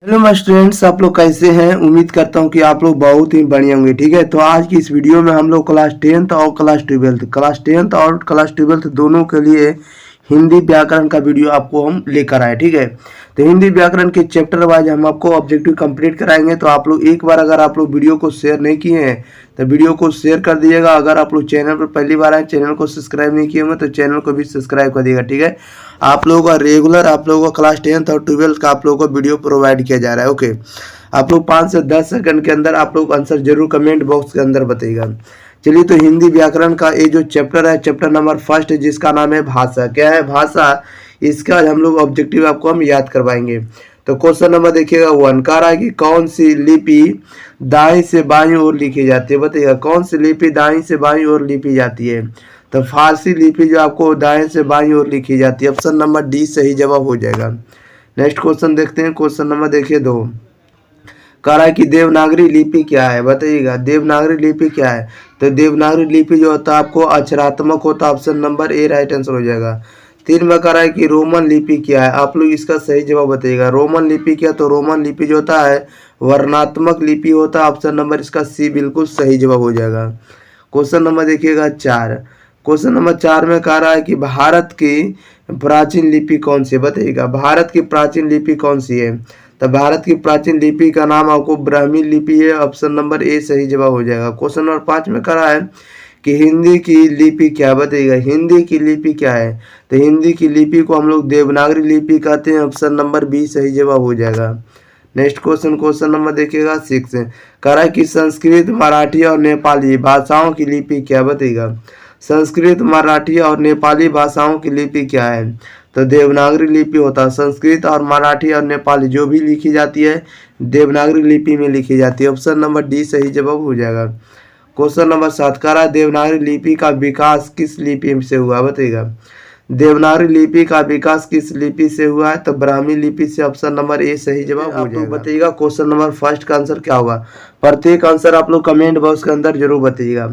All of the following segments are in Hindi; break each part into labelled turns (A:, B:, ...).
A: हेलो माय स्टूडेंट्स, आप लोग कैसे हैं। उम्मीद करता हूं कि आप लोग बहुत ही बढ़िया होंगे। ठीक है, तो आज की इस वीडियो में हम लोग क्लास 10th और क्लास 12th दोनों के लिए हिंदी व्याकरण का वीडियो आपको हम लेकर आए। ठीक है, तो हिंदी व्याकरण के चैप्टर वाइज हम आपको ऑब्जेक्टिव कंप्लीट कराएंगे। तो आप लोग एक बार अगर आप लोग वीडियो को शेयर नहीं किए हैं तो वीडियो को शेयर कर दीजिएगा। अगर आप लोग चैनल पर पहली बार आए, चैनल को सब्सक्राइब नहीं किए होंगे तो चैनल को भी सब्सक्राइब कर दीजिएगा। ठीक है, आप लोगों का रेगुलर आप लोगों को क्लास 10th और 12th का आप लोगों को वीडियो प्रोवाइड किया जा रहा है। ओके, आप लोग 5 से 10 सेकंड के अंदर आप लोग आंसर जरूर कमेंट बॉक्स के अंदर बताइएगा। चलिए, तो हिंदी व्याकरण का ये जो चैप्टर है, चैप्टर नंबर 1 है, जिसका नाम है भाषा। क्या है भाषा? इसका आज हम लोग ऑब्जेक्टिव आपको हम याद करवाएंगे। तो क्वेश्चन नंबर देखिएगा 1, कह रहा है कि कौन सी लिपि दाईं से बाईं ओर लिखी जाती है। बताइएगा कौन सी लिपि दाईं से बाईं ओर लिखी जाती है। तो फारसी लिपि जो आपको दाएं से बाईं ओर लिखी जाती है। ऑप्शन नंबर डी सही जवाब हो जाएगा। नेक्स्ट क्वेश्चन देखते हैं। क्वेश्चन नंबर देखिए 2, कह रहा है कि देवनागरी लिपि क्या है। बताइएगा देवनागरी लिपि क्या है। तो देवनागरी लिपि जो होता है आपको अक्षरात्मक होता है। ऑप्शन नंबर ए राइट आंसर हो जाएगा। 3 में कह रहा है कि रोमन लिपि क्या है। आप लोग इसका सही जवाब बताइएगा। रोमन लिपि क्या? तो रोमन लिपि जो होता है वर्णात्मक लिपि होता है। ऑप्शन नंबर इसका सी बिल्कुल सही जवाब हो जाएगा। क्वेश्चन नंबर देखिएगा 4, क्वेश्चन नंबर 4 में कह रहा है कि भारत की प्राचीन लिपि कौन सी है। बताइएगा भारत की प्राचीन लिपि कौन सी है। तो भारत की प्राचीन लिपि का नाम आपको ब्राह्मी लिपि है। ऑप्शन नंबर ए सही जवाब हो जाएगा। क्वेश्चन नंबर 5 में कह रहा है कि हिंदी की लिपि क्या? बताइएगा हिंदी की लिपि क्या है। तो हिंदी की लिपि को हम लोग देवनागरी लिपि कहते हैं। ऑप्शन नंबर बी सही जवाब हो जाएगा। नेक्स्ट क्वेश्चन, क्वेश्चन नंबर देखिएगा 6, कह रहा है कि संस्कृत, मराठी और नेपाली भाषाओं की लिपि क्या? बताइएगा संस्कृत, मराठी और नेपाली भाषाओं की लिपि क्या है। तो देवनागरी लिपि होता है। संस्कृत और मराठी और नेपाली जो भी लिखी जाती है देवनागरी लिपि में लिखी जाती है। ऑप्शन नंबर डी सही जवाब हो जाएगा। क्वेश्चन नंबर 7, कह रहा है देवनागरी लिपि का विकास किस लिपि से हुआ। बताइएगा देवनागरी लिपि का विकास किस लिपि से हुआ है। तो ब्राह्मी लिपि से। ऑप्शन नंबर ए सही जवाब हो जाएगा। बताइएगा क्वेश्चन नंबर 1 का आंसर क्या होगा। प्रत्येक आंसर आप लोग कमेंट बॉक्स के अंदर जरूर बताइएगा।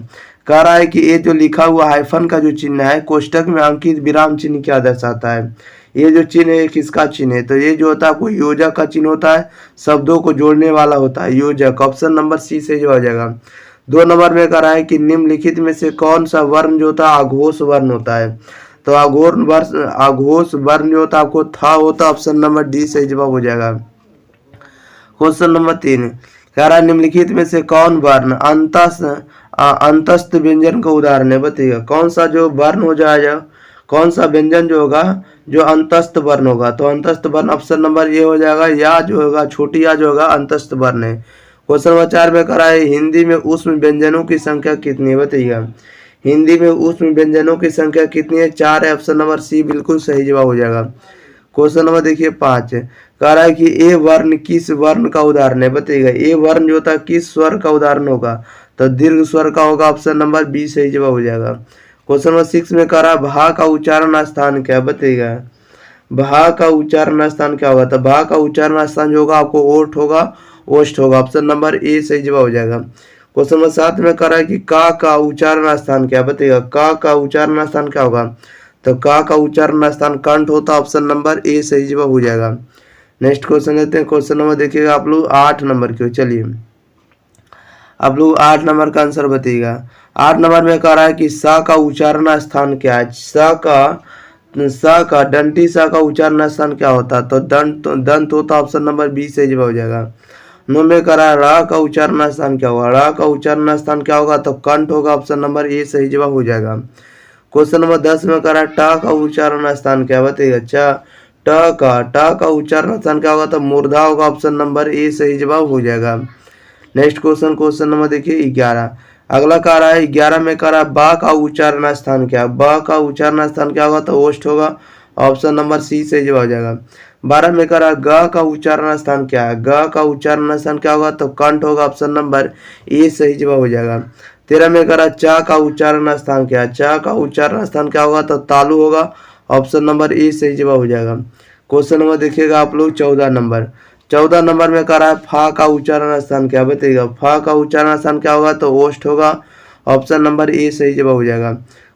A: कह रहा है कि ये जो लिखा हुआ हाइफन का जो चिन्ह है कोष्टक में अंकित विराम चिन्ह क्या दर्शाता है। ये जो चिन्ह है किसका चिन्ह है। तो ये जो होता है कोई योजक का चिन्ह होता है, शब्दों को जोड़ने वाला होता है योजक। ऑप्शन नंबर सी सही जवाब हो जाएगा। 2 नंबर में कह रहा है कि निम्नलिखित में से कौन सा वर्ण जो होता है आघोष वर्ण होता है। तो आघोष वर्ण जो होता है आपको था होता। ऑप्शन नंबर डी सही जवाब हो जाएगा। क्वेश्चन नंबर 3, कह रहा है निम्नलिखित में से कौन वर्ण अंतस्थ व्यंजन का उदाहरण है। बताइएगा कौन सा जो वर्ण हो जाएगा, कौन सा व्यंजन जो होगा जो अंतस्थ वर्ण होगा। तो अंतस्थ वर्ण ऑप्शन नंबर ए हो जाएगा। या जो होगा छोटी या जो होगा अंतस्थ वर्ण है। क्वेश्चन नंबर 4 में कह रहा है हिंदी में ऊष्म व्यंजनों की संख्या कितनी है। बताइएगा हिंदी में ऊष्म व्यंजनों की संख्या कितनी है। 4 है। ऑप्शन नंबर सी बिल्कुल सही जवाब हो जाएगा। क्वेश्चन नंबर देखिए 5, कह रहा है कि ए वर्ण किस वर्ण का उदाहरण है। बताइएगा ए वर्ण जो होता है किस स्वर का उदाहरण होगा। तो दीर्घ स्वर का होगा। ऑप्शन नंबर बी सही जवाब हो जाएगा। क्वेश्चन नंबर 6 में कह रहा है भा का उच्चारण स्थान क्या है। बताइएगा भा का उच्चारण स्थान क्या होगा। तो भा का उच्चारण स्थान जो होगा आपको ओठ होगा, ओष्ठ होगा। ऑप्शन नंबर ए सही जवाब हो जाएगा। क्वेश्चन नंबर 7 में कह रहा है कि का उच्चारण स्थान क्या? बताइएगा का उच्चारण स्थान क्या होगा। तो का उच्चारण स्थान कंठ होता। ऑप्शन नंबर ए सही जवाब हो जाएगा। नेक्स्ट क्वेश्चन लेते हैं। क्वेश्चन नंबर देखिएगा आप लोग 8 नंबर की। चलिए आप लोग 8 नंबर का आंसर बताइएगा। 8 नंबर में कह रहा है कि सा का उच्चारण स्थान क्या है। सा का दंती सा का उच्चारण स्थान क्या होता है। तो दंत होता। ऑप्शन नंबर बी सही जवाब हो जाएगा। 9 में कह रहा है रा का उच्चारण स्थान क्या होगा। रा का उच्चारण स्थान क्या होगा। तो कंठ होगा। ऑप्शन नंबर ए सही जवाब हो जाएगा। क्वेश्चन नंबर 10 में कह रहा है टा का उच्चारण स्थान क्या? बताइएगा टा का उच्चारण स्थान क्या होगा। तो मूर्धा होगा। ऑप्शन नंबर ए सही जवाब हो जाएगा। नेक्स्ट क्वेश्चन, क्वेश्चन नंबर देखिए 11, अगला कह रहा है 11 में कह रहा है बा का उच्चारण स्थान क्या? बा का उच्चारण स्थान क्या होगा। तो ओष्ठ होगा। ऑप्शन नंबर सी सही जवाब हो जाएगा। 12 में कह रहा है ग का उच्चारण स्थान क्या है। ग का उच्चारण स्थान क्या होगा। तो कंठ होगा। ऑप्शन नंबर ए सही जवाब हो जाएगा। 13 में कह रहा है चा का उच्चारण स्थान क्या है। चा का उच्चारण स्थान क्या होगा। तो तालु होगा। ऑप्शन नंबर ए सही जवाब हो जाएगा। क्वेश्चन नंबर देखिएगा आप लोग 14 नंबर में कह रहा है फा का उच्चारण स्थान क्या? बताइएगा फा का उच्चारण स्थान क्या होगा। तो ओष्ठ होगा। ऑप्शन नंबर ए सही जवाब हो जाएगा।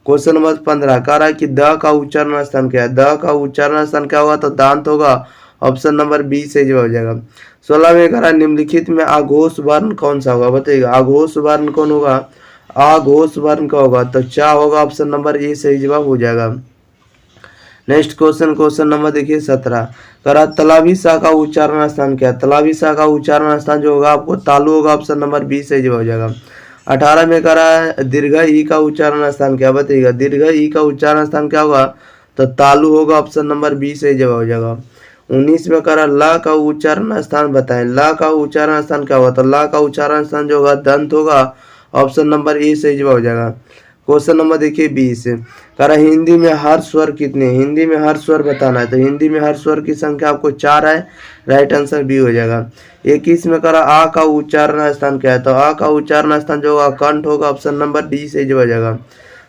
A: क्वेश्चन नंबर 15 कह रहा है कि द का उच्चारण स्थान क्या है। द का उच्चारण स्थान क्या होगा। तो दांत होगा। ऑप्शन नंबर बी सही जवाब हो जाएगा। 16 में कह रहा है निम्नलिखित में आघोष वर्ण कौन सा होगा, बताइएगा आघोष वर्ण कौन होगा, आघोष वर्ण का होगा तो चा होगा, ऑप्शन नंबर ए सही जवाब हो जाएगा। नेक्स्ट क्वेश्चन, क्वेश्चन नंबर देखिए 17 करा तलावी सा का उच्चारण स्थान क्या है, तलावी सा का उच्चारण स्थान जो होगा आपको तालु होगा, ऑप्शन नंबर बी सही जवाब हो जाएगा। 18 में करा है दीर्घ ई का उच्चारण स्थान क्या, बताइएगा दीर्घ ई का उच्चारण स्थान क्या होगा, तो तालु होगा, ऑप्शन नंबर बी सही जवाब हो जाएगा। 19 में करा ला का उच्चारण स्थान बताएं, ला का उच्चारण स्थान क्या होगा, तो ला का उच्चारण स्थान जो होगा दंत होगा, ऑप्शन नंबर ए सही जवाब हो जाएगा। क्वेश्चन नंबर देखिए 20 कह रहा हिंदी में हर स्वर कितने, हिंदी में हर स्वर बताना है, तो हिंदी में हर स्वर की संख्या आपको 4 है, राइट आंसर बी हो जाएगा। 21 में कह रहा आ का उच्चारण स्थान क्या है, तो आ का उच्चारण स्थान जो होगा कंठ होगा, ऑप्शन नंबर डी से जवाब हो जाएगा।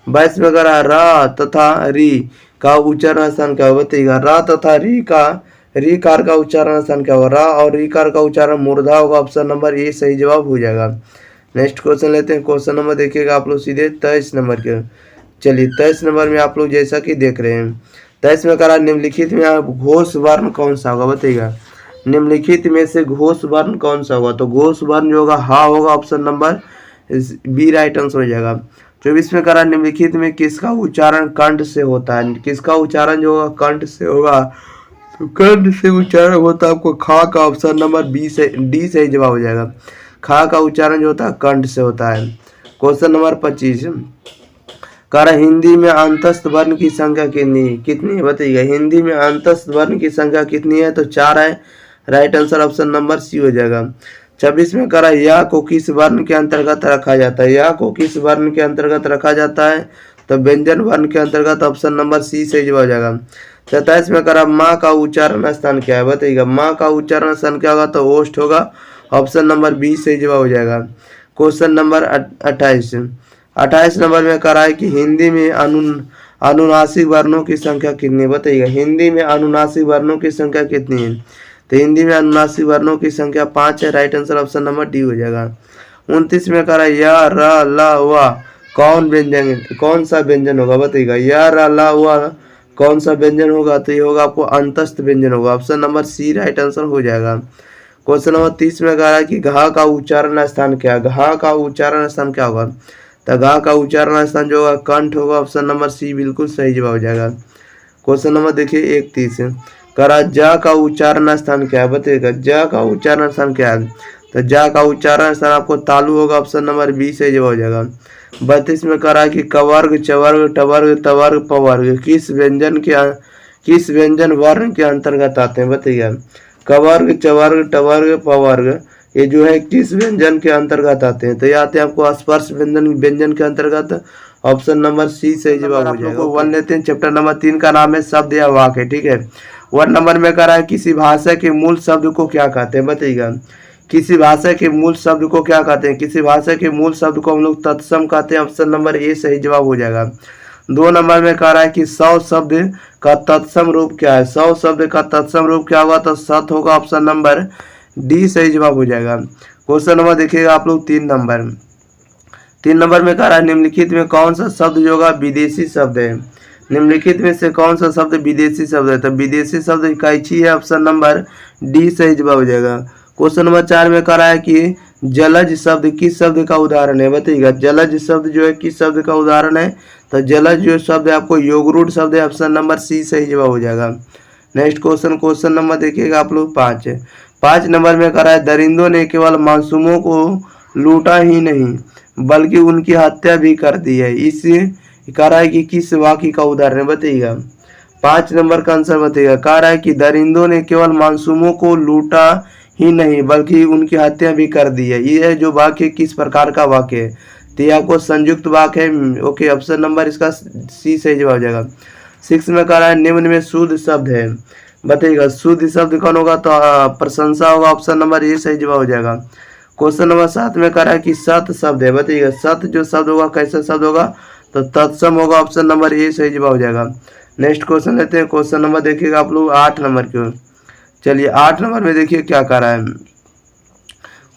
A: 22 में कह रहा रा तथा री का उच्चारण स्थान क्या होगा, बताइएगा रा तथा री कार का उच्चारण स्थान क्या होगा, रा और री कार का उच्चारण मूर्धा होगा, ऑप्शन नंबर ए सही जवाब हो जाएगा। नेक्स्ट क्वेश्चन लेते हैं, क्वेश्चन नंबर देखिएगा आप लोग सीधे 23 नंबर के। चलिए 23 नंबर में आप लोग जैसा कि देख रहे हैं 23 में करा निम्नलिखित में आप घोष वर्ण कौन सा होगा, बताइएगा निम्नलिखित में से घोष वर्ण कौन सा होगा, तो घोष वर्ण जो होगा हा होगा, option number B right answer हो जाएगा। 24 में करा निम्नलिखित में किसका उच्चारण कंठ से होता है, किसका उच्चारण जो होगा कंठ से होगा, तो कंठ से उच्चारण होता है आपको खा का, ऑप्शन नंबर बी से डी सही जवाब हो जाएगा। खा का उच्चारण जो होता है कंठ से होता है। क्वेश्चन नंबर 25 कह रहा हिंदी में अंतस्थ वर्ण की संख्या कितनी है, बताइएगा हिंदी में अंतस्थ वर्ण की संख्या कितनी है, तो 4 है, right answer option number C हो जाएगा। 26 में कह रहा या को किस वर्ण के अंतर्गत रखा जाता है, या को किस वर्ण के अंतर्गत रखा जाता है, तो व्यंजन वर्ण के अंतर्गत, ऑप्शन नंबर सी सही जवाब हो जाएगा। 27 में कह रहा माँ का उच्चारण स्थान क्या है, बताइएगा माँ का उच्चारण स्थान क्या होगा, तो ओष्ठ होगा, ऑप्शन नंबर बी सही जवाब हो जाएगा। क्वेश्चन नंबर 28 नंबर में कह रहा है कि हिंदी में अनुनासिक वर्णों की संख्या कितनी है, बताइएगा हिंदी में अनुनासिक वर्णों की संख्या कितनी है, तो हिंदी में अनुनासिक वर्णों की संख्या 5 है, right answer option number D हो जाएगा। 29 में कह रहा है या र ला वा कौन सा व्यंजन होगा, बताइएगा या र ला वा कौन सा व्यंजन होगा, तो ये होगा आपको अंतस्थ व्यंजन होगा, option number C right answer हो जाएगा। क्वेश्चन नंबर 30 में कह रहा है कि घा का उच्चारण स्थान क्या है, घा का उच्चारण स्थान क्या होगा, तो घा का उच्चारण स्थान जो होगा कंठ होगा, ऑप्शन नंबर सी बिल्कुल सही जवाब हो जाएगा। क्वेश्चन नंबर देखिए 31 कह रहा जा का उच्चारण स्थान क्या है, बताइएगा जा का उच्चारण स्थान क्या है, तो जा का उच्चारण स्थान आपको तालु होगा, ऑप्शन नंबर बी सही जवाब हो जाएगा। 32 में कह रहा है कि कवर्ग चवर्ग टवर्ग तवर्ग पवर्ग किस व्यंजन वर्ण के अंतर्गत आते हैं, बताइएगा कवर्ग चवर्ग टवर्ग पवर्ग ये जो है किस व्यंजन के अंतर्गत आते हैं, तो ये आते हैं आपको स्पर्श व्यंजन के अंतर्गत, ऑप्शन नंबर सी सही जवाब हो जाएगा। वन लेते हैं, चैप्टर नंबर 3 का नाम है शब्द या वाक्य, ठीक है। 1 नंबर में कह रहा है किसी भाषा के मूल शब्द को क्या कहते हैं, बताइएगा किसी भाषा के मूल शब्द को क्या कहते हैं, किसी भाषा के मूल शब्द को हम लोग तत्सम कहते हैं, ऑप्शन नंबर ए सही जवाब हो जाएगा। 2 नंबर में कह रहा है कि 100 शब्द का तत्सम रूप क्या है, 100 शब्द का तत्सम रूप क्या होगा, तो 7 होगा, ऑप्शन नंबर डी सही जवाब हो जाएगा। क्वेश्चन नंबर देखिएगा आप लोग 3 नंबर में कह रहा है निम्नलिखित में कौन सा शब्द जो होगा विदेशी शब्द है, निम्नलिखित में से कौन सा शब्द विदेशी शब्द है, तो विदेशी शब्द इकाईची है, ऑप्शन नंबर डी सही जवाब हो जाएगा। क्वेश्चन नंबर 4 में कह रहा है कि जलज शब्द किस शब्द का उदाहरण है, बताइएगा जलज शब्द जो है किस शब्द का उदाहरण है, तो जलज जो शब्द है आपको योगरूढ़ शब्द है, ऑप्शन नंबर सी सही जवाब हो जाएगा। नेक्स्ट क्वेश्चन नंबर देखिएगा आप लोग 5 नंबर में कह रहा है दरिंदों ने केवल मासूमों को लूटा ही नहीं बल्कि उनकी हत्या भी कर दी है, इस कह रहा है कि किस वाक्य का उदाहरण है, बताइएगा 5 नंबर का आंसर बताइएगा। कह रहा है कि दरिंदों ने केवल मासूमों को लूटा ही नहीं बल्कि उनकी हत्या भी कर दी है, ये जो वाक्य किस प्रकार का वाक्य है, तो ये आपको संयुक्त वाक्य है, ओके ऑप्शन नंबर इसका सी सही जवाब हो जाएगा। 6 में कह रहा है निम्न में शुद्ध शब्द है, बताइएगा शुद्ध शब्द कौन होगा, तो प्रशंसा होगा, ऑप्शन नंबर ए सही जवाब हो जाएगा। क्वेश्चन नंबर 7 में कह रहा है कि सत शब्द है, बताइएगा सत जो शब्द होगा कैसा शब्द होगा, तो तत्सम होगा, ऑप्शन नंबर ए सही जवाब हो जाएगा। नेक्स्ट क्वेश्चन लेते हैं, क्वेश्चन नंबर देखिएगा आप लोग 8 नंबर के। चलिए 8 नंबर में देखिए क्या कह रहा है।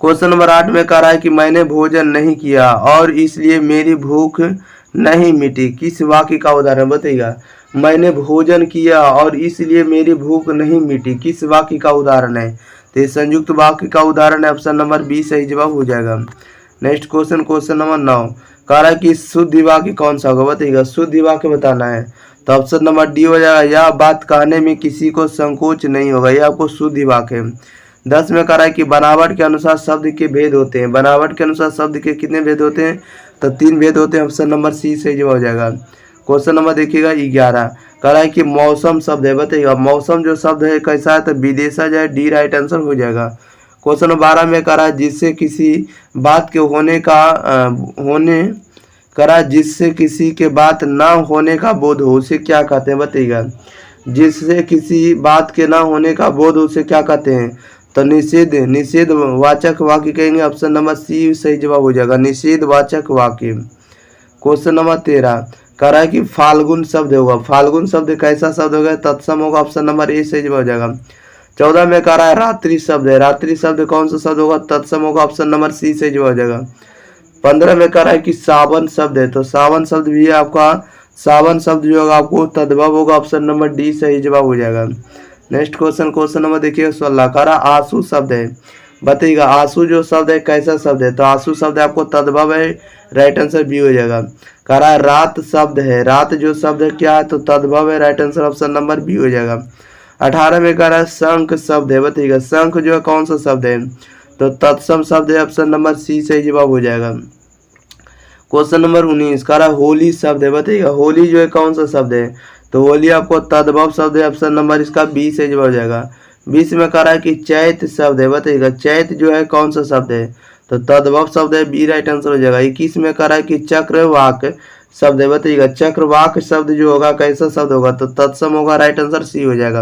A: क्वेश्चन नंबर 8 में कह रहा है कि मैंने भोजन नहीं किया और इसलिए मेरी भूख नहीं मिटी, किस वाक्य का उदाहरण, बताइएगा मैंने भोजन किया और इसलिए मेरी भूख नहीं मिटी, किस वाक्य का उदाहरण है? तो ये संयुक्त वाक्य का उदाहरण है, ऑप्शन नंबर बी सही जवाब हो जाएगा। नेक्स्ट क्वेश्चन, क्वेश्चन नंबर 9, कह रहा है कि शुद्ध वाक्य कौन सा होगा? बताइएगा, शुद्ध वाक्य बताना है। तो ऑप्शन नंबर डी हो जाएगा, यह बात कहने में किसी को संकोच नहीं होगा, यह आपको शुद्ध वाक्य है। 10 में कह रहा है कि बनावट के अनुसार शब्द के भेद होते हैं। बनावट के अनुसार शब्द के कितने भेद होते हैं? तो 3 भेद होते हैं, ऑप्शन नंबर सी सही जवाब हो जाएगा। क्वेश्चन नंबर देखिएगा 11, कह रहा है कि मौसम शब्द है। बताइएगा, मौसम जो शब्द है कैसा है? तो विदेशज है, डी राइट आंसर हो जाएगा। क्वेश्चन नंबर 12 में कह रहा है जिससे किसी बात के जिससे किसी के बात ना होने का बोध हो, उसे क्या कहते हैं? बताइएगा, जिससे किसी बात के ना होने का बोध हो उसे क्या कहते हैं? तो निषेध वाचक वाक्य कहेंगे, ऑप्शन नंबर सी सही जवाब हो जाएगा, निषेध वाचक वाक्य। क्वेश्चन नंबर 13, कह रहा है कि फाल्गुन शब्द होगा। फाल्गुन शब्द कैसा शब्द होगा? तत्सम होगा, ऑप्शन नंबर ए सही जवाब हो जाएगा। 14 में कह रहा है रात्रि शब्द है। रात्रि शब्द कौन सा शब्द होगा? तत्सम होगा, ऑप्शन नंबर सी सही जवाब हो जाएगा। 15 में कह रहा है कि सावन शब्द है। तो सावन शब्द भी है आपका, सावन शब्द जो होगा आपको तद्भव होगा, ऑप्शन नंबर डी सही जवाब हो जाएगा। नेक्स्ट क्वेश्चन, क्वेश्चन नंबर देखिए 16, कह रहा आंसू शब्द है। बताइएगा, आंसू जो शब्द है कैसा शब्द है? तो आंसू शब्द आपको तद्भव है, राइट आंसर बी हो जाएगा। कह रहा है रात शब्द है। रात जो शब्द है क्या है? तो तद्भव है, right answer option number B हो जाएगा। 18 में कह रहा है शंख शब्द है। बताइएगा, शंख जो है कौन सा शब्द है? तो तत्सम शब्द है, ऑप्शन नंबर सी सही जवाब हो जाएगा। क्वेश्चन नंबर 19, कह रहा है होली शब्द है। बताइएगा, होली जो है कौन सा शब्द है? तो होली आपको तद्भव शब्द है, ऑप्शन नंबर इसका बी सही जवाब हो जाएगा। 20 में कह रहा है कि चैत शब्द है। बताइएगा, चैत जो है कौन सा शब्द है? तो तद्भव शब्द है, बी राइट आंसर हो जाएगा। 21 में कह रहा है कि चक्रवाक शब्द है। बताइएगा, चक्रवाक शब्द जो होगा कैसा शब्द होगा? तो तत्सम होगा, राइट आंसर सी हो जाएगा।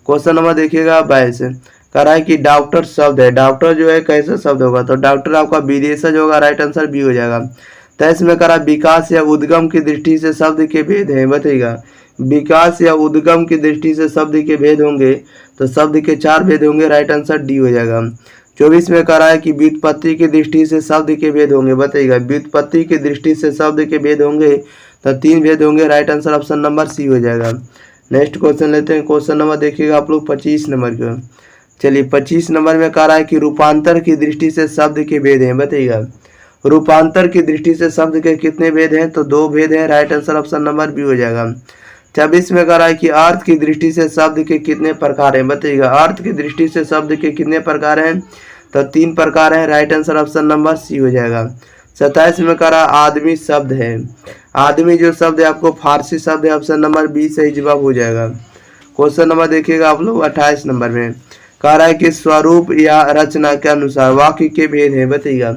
A: क्वेश्चन नंबर देखिएगा 22, कह रहा है कि डॉक्टर शब्द है। डॉक्टर जो है कैसा शब्द होगा? तो डॉक्टर आपका विदेशज होगा, राइट आंसर बी हो जाएगा। 23 में कह रहा है विकास या उद्गम की दृष्टि से शब्द के भेद हैं। बताइएगा, विकास या उद्गम की दृष्टि से शब्द के भेद होंगे, तो शब्द के 4 भेद होंगे, राइट आंसर डी हो जाएगा। 24 में कह रहा है कि व्युत्पत्ति की दृष्टि से शब्द के भेद होंगे। बताइएगा, व्युत्पत्ति की दृष्टि से शब्द के भेद होंगे, तो 3 भेद होंगे, right answer option number C हो जाएगा। नेक्स्ट क्वेश्चन लेते हैं, क्वेश्चन नंबर देखिएगा आप लोग 25 नंबर का। चलिए 25 नंबर में कह रहा है कि रूपांतर की दृष्टि से शब्द के भेद हैं। बताइएगा, रूपांतर की दृष्टि से शब्द के कितने भेद हैं? तो 2 भेद हैं, right answer option number B हो जाएगा। 26 में कह रहा है कि अर्थ की दृष्टि से शब्द के कितने प्रकार हैं? बताइएगा, अर्थ की दृष्टि से शब्द के कितने प्रकार हैं? तो 3 प्रकार हैं, right answer option number C हो जाएगा। 27 में कह रहा है आदमी शब्द है। आदमी जो शब्द है आपको फारसी शब्द है, ऑप्शन नंबर बी सही जवाब हो जाएगा। क्वेश्चन नंबर देखिएगा आप लोग 28 नंबर में, कह रहा है कि स्वरूप या रचना के अनुसार वाक्य के भेद हैं। बताइएगा,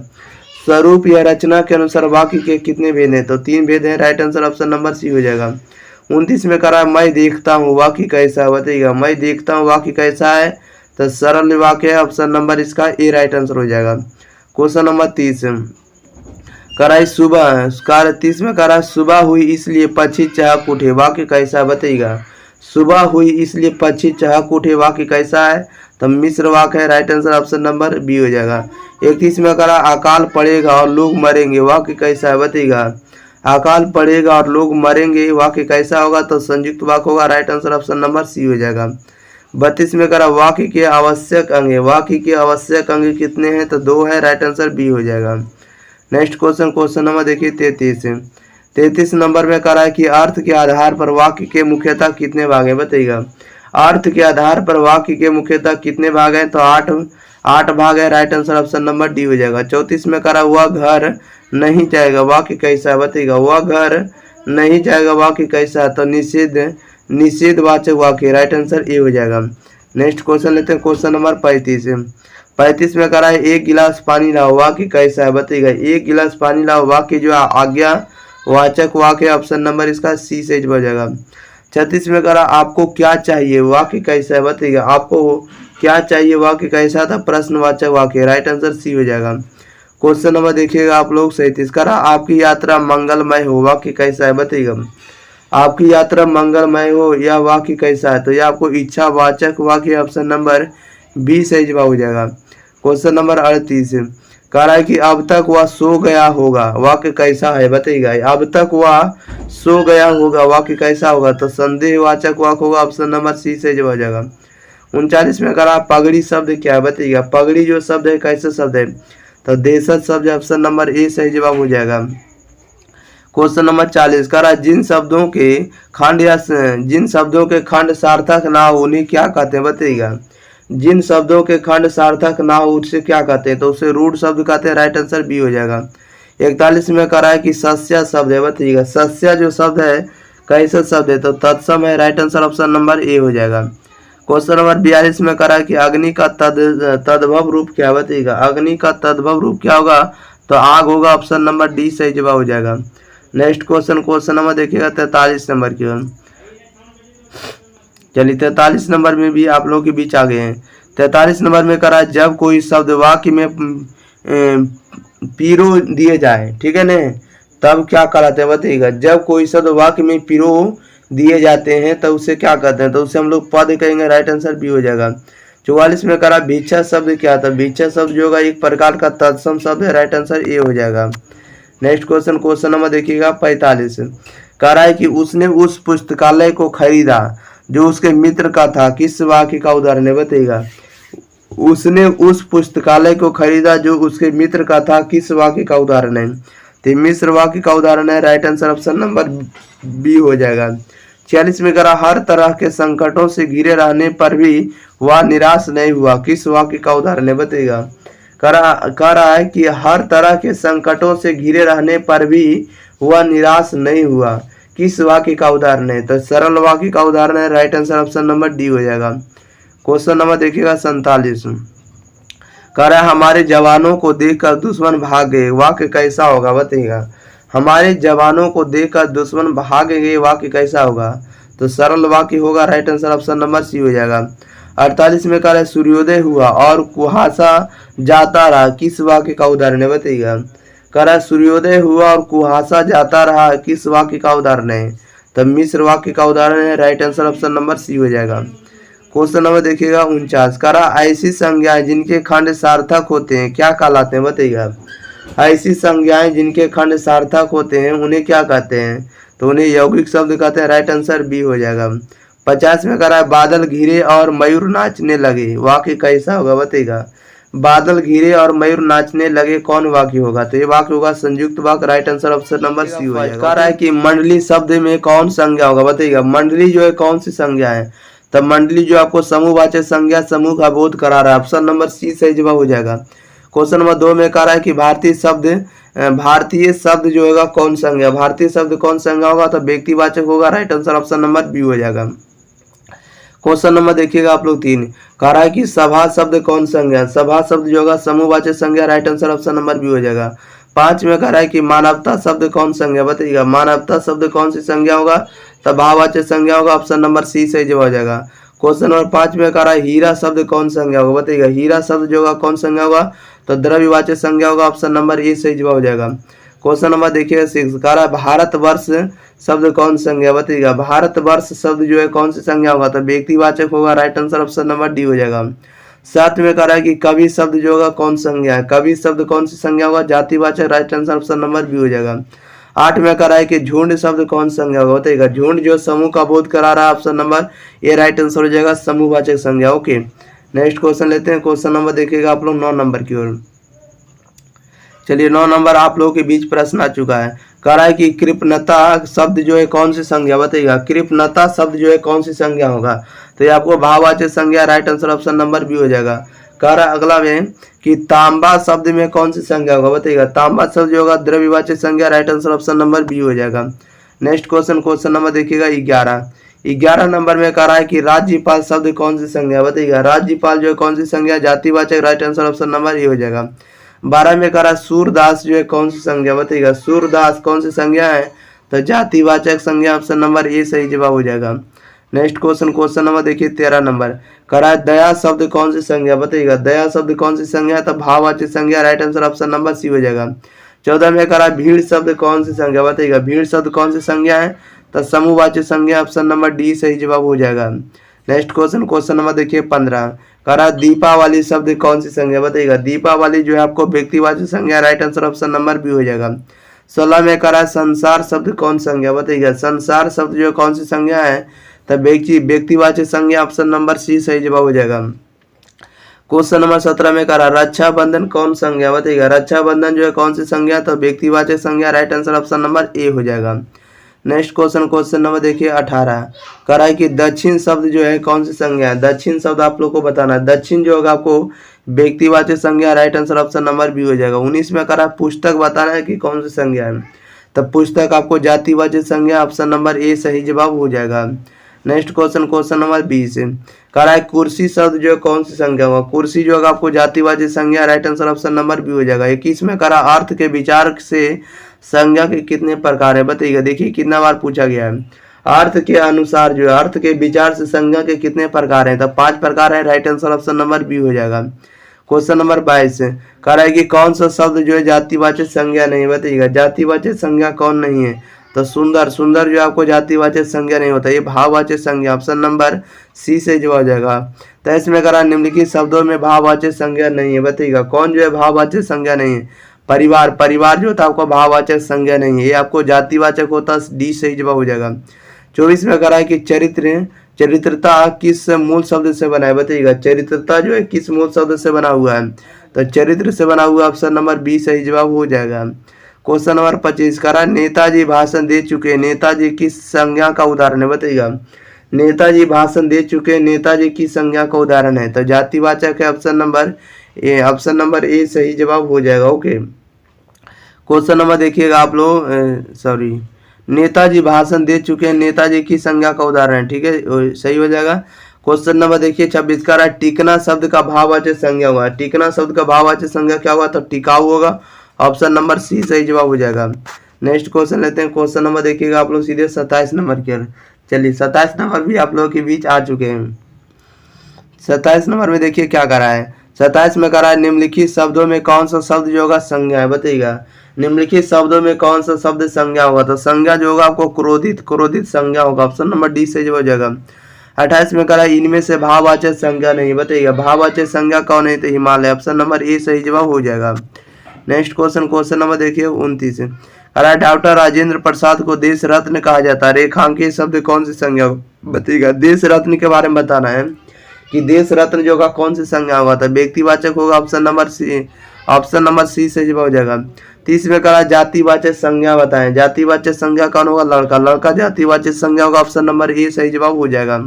A: स्वरूप या रचना के अनुसार वाक्य के कितने भेद हैं? तो 3 भेद हैं, right answer option number C हो जाएगा। 29 में कह रहा है मैं देखता हूँ वाक्य कैसा है। बताइएगा, मैं देखता हूँ वाक्य कैसा है? तो सरल वाक्य है, ऑप्शन नंबर इसका ए राइट आंसर हो जाएगा। क्वेश्चन नंबर 30, कह रहा है सुबह, 30 में कह रहा है सुबह हुई इसलिए पक्षी चहक उठे, वाक्य कैसा है? बताइएगा, सुबह हुई इसलिए पक्षी चहक उठे, वाक्य कैसा है? तो मिश्र वाक्य है, right answer option number B हो जाएगा। 31 में कह रहा अकाल पड़ेगा और लोग मरेंगे, वाक्य कैसा है? बताइएगा, अकाल पड़ेगा और लोग मरेंगे, वाक्य कैसा होगा? तो संयुक्त वाक्य होगा, right answer option number C हो जाएगा। 32 में कह रहा वाक्य के आवश्यक अंग, वाक्य के आवश्यक अंग कितने हैं? तो 2 है, राइट आंसर बी हो जाएगा। नेक्स्ट क्वेश्चन, क्वेश्चन नंबर देखिए 33 नंबर में कह रहा है कि अर्थ के आधार पर वाक्य के मुख्यतः कितने भाग हैं? बताइएगा, अर्थ के आधार पर वाक्य के मुख्यतः कितने भाग हैं? तो 8 भाग है, right answer option number D हो जाएगा। 34 में कह रहा वह घर नहीं जाएगा, वाक्य कैसा है? बताइएगा, वह घर नहीं जाएगा, वाक्य कैसा है? तो निषेधवाचक वाक्य, राइट आंसर ए हो जाएगा। नेक्स्ट क्वेश्चन लेते हैं, क्वेश्चन नंबर 35 में कह रहा है 1 गिलास पानी लाओ, वाक्य कैसा है? बताइएगा, 1 गिलास पानी लाओ, वाक्य जो आज्ञा वाचक वाक्य, ऑप्शन नंबर इसका सी से हो जाएगा। 36 में कह रहा आपको क्या चाहिए, वाक्य कैसा है? बताइएगा, आपको क्या चाहिए, वाक्य कैसा था? प्रश्नवाचक वाक्य, राइट आंसर सी हो जाएगा। क्वेश्चन नंबर देखिएगा आप लोग 37, कह रहा आपकी यात्रा मंगलमय हो, वाक्य कैसा है? बताइएगा, आपकी यात्रा मंगलमय हो, यह वाक्य कैसा है? तो यह आपको इच्छावाचक वाक्य, ऑप्शन नंबर बी सही जवाब हो जाएगा। क्वेश्चन नंबर 38, कह रहा है कि अब तक वह सो गया होगा, वाक्य कैसा है बताइएगा। अब तक वह सो गया होगा, वाक्य कैसा होगा, तो संदेहवाचक वाक्य होगा, ऑप्शन नंबर सी से जवाब हो जाएगा। 39 में कह रहा पगड़ी शब्द क्या है बताइएगा। पगड़ी जो शब्द है कैसे शब्द है, तो देशज शब्द, ऑप्शन नंबर ए सही जवाब हो जाएगा। क्वेश्चन नंबर 40 कह रहा जिन शब्दों के खंड सार्थक ना हो उन्हें क्या कहते हैं बताइएगा। जिन शब्दों के खंड सार्थक ना हो उससे क्या कहते हैं, तो उसे रूढ़ शब्द कहते हैं, राइट आंसर बी हो जाएगा। 41 में कह रहा है कि सस्या शब्द है बताइएगा। सस्या जो शब्द है कैसे शब्द है, तो तत्सम है, right answer option number A हो जाएगा। क्वेश्चन नंबर 42 में कह रहा है कि अग्नि का तद्भव रूप क्या बताइएगा। अग्नि का तद्भव रूप क्या होगा, तो आग होगा, ऑप्शन नंबर डी सही जवाब हो जाएगा। नेक्स्ट क्वेश्चन नंबर देखिएगा 43 नंबर की ओर। चलिए 43 नंबर में भी आप लोगों के बीच आ गए हैं। 43 नंबर में करा जब कोई शब्द वाक्य में पिरो दिए जाए, ठीक है ना, तब क्या कराते हैं बताइएगा। जब कोई शब्द वाक्य में पिरो दिए जाते हैं तब उसे क्या कहते हैं, तो उसे हम लोग पद कहेंगे, राइट आंसर बी हो जाएगा। 44 में करा भिक्षा शब्द क्या था। भिक्षा शब्द जो होगा एक प्रकार का तत्सम शब्द है, राइट आंसर ए हो जाएगा। नेक्स्ट क्वेश्चन नंबर देखिएगा 45। कह रहा है कि उसने उस पुस्तकालय को खरीदा जो उसके मित्र का था, किस वाक्य का उदाहरण है बताइएगा। उसने उस पुस्तकालय को खरीदा जो उसके मित्र का था, किस वाक्य का उदाहरण है, तो मिश्र वाक्य का उदाहरण है, right answer option number B हो जाएगा। 46 में करा हर तरह के संकटों से घिरे रहने पर भी वह निराश नहीं हुआ, किस वाक्य का उदाहरण है बताइएगा। कह रहा है कि हर तरह के संकटों से घिरे रहने पर भी वह निराश नहीं हुआ, किस वाक्य का उदाहरण है, तो सरल वाक्य का उदाहरण है, right answer option number D हो जाएगा। क्वेश्चन नंबर देखिएगा 47। कह रहा है हमारे जवानों को देखकर दुश्मन भाग गए, वाक्य कैसा होगा बताइएगा। हमारे जवानों को देखकर दुश्मन भाग गए, वाक्य कैसा होगा, तो सरल वाक्य होगा, right answer option number C हो जाएगा। 48 में कह रहा है सूर्योदय हुआ और कुहासा जाता रहा, किस वाक्य का उदाहरण है बताइएगा। कह रहा है सूर्योदय हुआ और कुहासा जाता रहा, किस वाक्य का उदाहरण है, तब मिश्र वाक्य का उदाहरण है, right answer option number C हो जाएगा। क्वेश्चन नंबर देखिएगा 49। कह रहा ऐसी संज्ञाएं जिनके खंड सार्थक होते हैं क्या कहलाते हैं बताइएगा। ऐसी संज्ञाएं जिनके खंड सार्थक होते हैं उन्हें क्या कहते हैं, तो उन्हें यौगिक शब्द कहते हैं, राइट आंसर बी हो जाएगा। 50 में कह रहा है बादल घिरे और मयूर नाचने लगे, वाक्य कैसा होगा बताइएगा। बादल घिरे और मयूर नाचने लगे कौन वाक्य होगा, तो ये वाक्य होगा संयुक्त वाक्य, right answer option number C हो जाएगा। कह रहा है कि मंडली शब्द में कौन संज्ञा होगा बताइएगा। मंडली जो है कौन सी संज्ञा है, तब मंडली जो आपको समूहवाचक संज्ञा समूह का बोध करा रहा है, ऑप्शन नंबर सी सही जवाब हो जाएगा। क्वेश्चन नंबर 2 में कह रहा है कि भारतीय शब्द जो होगा कौन संज्ञा, भारतीय शब्द कौन संज्ञा होगा, तो व्यक्तिवाचक होगा, right answer option number B हो जाएगा। क्वेश्चन नंबर देखिएगा आप लोग 3। कह रहा है कि सभा शब्द कौन संज्ञा, सभा शब्द जो होगा समूहवाचक संज्ञा, right answer option number B हो जाएगा। 5 में कह रहा है कि मानवता शब्द कौन संज्ञा बताइएगा। मानवता शब्द कौन सी संज्ञा होगा, तब भाववाचक संज्ञा होगा, ऑप्शन नंबर सी सही जवाब हो जाएगा। क्वेश्चन नंबर 5 में कह रहा है हीरा शब्द कौन संज्ञा होगा बताइएगा। हीरा शब्द जो होगा कौन संज्ञा होगा, तो द्रव्यवाचक संज्ञा होगा, ऑप्शन नंबर ए सही जवाब हो जाएगा। क्वेश्चन नंबर देखिएगा 6। कह रहा है भारतवर्ष शब्द कौन संज्ञा बताइएगा। भारतवर्ष शब्द जो है कौन सी संज्ञा होगा, तो व्यक्तिवाचक होगा, right answer option number D हो जाएगा। 7 में कह रहा है कि कवि शब्द जो होगा कौन संज्ञा है। कवि शब्द कौन सी संज्ञा होगा, जातिवाचक, right answer option number B हो जाएगा। 8 में कह रहा है कि झुंड शब्द कौन संज्ञा होगा बताइएगा। झुंड जो समूह का बोध करा रहा है, ऑप्शन नंबर ए राइट आंसर हो जाएगा, समूहवाचक संज्ञा। ओके नेक्स्ट क्वेश्चन लेते हैं। क्वेश्चन नंबर देखिएगा आप लोग 9 नंबर की ओर। चलिए 9 नंबर आप लोगों के बीच प्रश्न आ चुका है। कह रहा है कि कृपणता शब्द जो है कौन सी संज्ञा बताइएगा। कृपणता शब्द जो है कौन सी संज्ञा होगा, तो ये आपको भाववाचक संज्ञा, right answer option number B हो जाएगा। कह रहा है अगला में कि तांबा शब्द में कौन सी संज्ञा होगा बताइएगा। तांबा शब्द जो होगा द्रव्यवाचक संज्ञा, right answer option number B हो जाएगा। नेक्स्ट क्वेश्चन नंबर देखिएगा 11 नंबर में कह रहा है कि राज्यपाल शब्द कौन सी संज्ञा बताइएगा। राज्यपाल जो है कौन सी संज्ञा, जातिवाचक, right answer option number A हो जाएगा। 12 में कह रहा है सूरदास जो है कौन सी संज्ञा बताइएगा। सूरदास कौन सी संज्ञा है, तो जातिवाचक संज्ञा, ऑप्शन नंबर ए सही जवाब हो जाएगा। नेक्स्ट क्वेश्चन नंबर देखिए 13 नंबर। कह रहा है दया शब्द कौन सी संज्ञा बताइएगा। दया शब्द कौन सी संज्ञा है, तो भाववाचक संज्ञा, right answer option number C हो जाएगा। 14 में कह रहा है भीड़ शब्द कौन सी संज्ञा बताइएगा। भीड़ शब्द कौन सी संज्ञा है, तो समूहवाचक संज्ञा, ऑप्शन नंबर डी सही जवाब हो जाएगा। नेक्स्ट क्वेश्चन नंबर देखिए 15। करा दीपावली शब्द कौन सी संज्ञा बताइएगा। दीपावली जो है आपको व्यक्तिवाचक संज्ञा, right answer option number B हो जाएगा। 16 में करा संसार शब्द कौन संज्ञा बताइएगा। संसार शब्द जो है कौन सी संज्ञा है, तब व्यक्तिवाचक संज्ञा, ऑप्शन नंबर सी सही जवाब हो जाएगा। क्वेश्चन नंबर 17 में करा रक्षाबंधन कौन संज्ञा बताइएगा। रक्षाबंधन जो है कौन सी संज्ञा, तो व्यक्तिवाचक संज्ञा, right answer option number A हो जाएगा। नेक्स्ट क्वेश्चन नंबर देखिए 18 करा है कि दक्षिण शब्द जो है कौन सी संज्ञा है। दक्षिण शब्द आप लोग को बताना है। दक्षिण जो होगा आपको व्यक्तिवाचक संज्ञा, right answer option number B हो जाएगा। 19 में करा पुस्तक बताना है कि कौन सी संज्ञा है, तब पुस्तक आपको जातिवाचक संज्ञा, ऑप्शन नंबर ए सही जवाब हो जाएगा। नेक्स्ट क्वेश्चन नंबर 20 करा है कुर्सी शब्द जो है कौन सी संज्ञा होगा। कुर्सी जो होगा आपको जातिवाचक संज्ञा, right answer option number B हो जाएगा। 21 में करा अर्थ के विचार से संज्ञा के कितने प्रकार है बताइएगा। देखिए कितना बार पूछा गया है। अर्थ के अनुसार जो है, अर्थ के विचार से संज्ञा के कितने प्रकार हैं, तब 5 प्रकार है, right answer option number B हो जाएगा। क्वेश्चन नंबर 22 कह रहा है कि कौन सा शब्द जो है जातिवाचक संज्ञा नहीं बताइएगा। जातिवाचक संज्ञा कौन नहीं है, तो सुंदर। सुंदर जो आपको जातिवाचक संज्ञा नहीं होता, ये भाववाचक संज्ञा, ऑप्शन नंबर सी से जवाब हो जाएगा। तो इसमें करा निम्नलिखित शब्दों में भाववाचक संज्ञा नहीं है बताइएगा। कौन जो है भाववाचक संज्ञा नहीं है, परिवार। परिवार जो होता है आपको भाववाचक संज्ञा नहीं है, ये आपको जातिवाचक होता, डी सही जवाब हो जाएगा। 24 में करा है कि चरित्र, चरित्रता किस मूल शब्द से बना है बताइएगा। चरित्रता जो है किस मूल शब्द से बना हुआ है, तो चरित्र से बना हुआ, ऑप्शन नंबर बी सही जवाब हो जाएगा। क्वेश्चन नंबर 25 करा नेताजी भाषण दे चुके, नेताजी किस संज्ञा का उदाहरण है बताइएगा। नेताजी भाषण दे चुके, नेताजी की संज्ञा का उदाहरण है, तो जातिवाचक है, ऑप्शन नंबर ए, ऑप्शन नंबर ए सही जवाब हो जाएगा। ओके, क्वेश्चन नंबर देखिएगा आप लोग, सॉरी, नेताजी भाषण दे चुके हैं, नेताजी की संज्ञा का उदाहरण है, ठीक है, सही हो जाएगा। क्वेश्चन नंबर देखिए 26 का टिकना शब्द का भाववाचक संज्ञा हुआ। टिकना शब्द का भाववाचक संज्ञा क्या हुआ, तो टिकाऊ होगा, ऑप्शन नंबर सी सही जवाब हो जाएगा। नेक्स्ट क्वेश्चन लेते हैं। क्वेश्चन नंबर देखिएगा आप लोग सीधे 27 नंबर के। चलिए 27 नंबर भी आप लोगों के बीच आ चुके हैं। 27 नंबर में देखिए क्या करा है। 27 में करा है निम्नलिखित शब्दों में कौन सा शब्द जो होगा संज्ञा है बताइएगा। निम्नलिखित शब्दों में कौन सा शब्द संज्ञा होगा, तो संज्ञा जो होगा आपको क्रोधित, क्रोधित संज्ञा होगा, ऑप्शन नंबर डी से जो हो जाएगा। 28 में करा इनमें से भाववाचक संज्ञा नहीं बताइएगा। भाववाचक संज्ञा कौन है, तो हिमालय, ऑप्शन नंबर ए सही जवाब हो जाएगा। नेक्स्ट क्वेश्चन नंबर देखिए 29 करा डॉक्टर राजेंद्र प्रसाद को देश रत्न कहा जाता है। रेखांकित शब्द कौन सी संज्ञा बताइएगा। देश रत्न के बारे में बताना है कि देश रत्न जो होगा कौन सी संज्ञा होगा, तो व्यक्तिवाचक होगा, option number C, option number C से जवाब हो जाएगा। 30 में करा जातिवाचक संज्ञा बताएं। जातिवाचक संज्ञा कौन होगा, लड़का। लड़का जातिवाचक संज्ञा होगा, ऑप्शन नंबर ए सही जवाब हो जाएगा।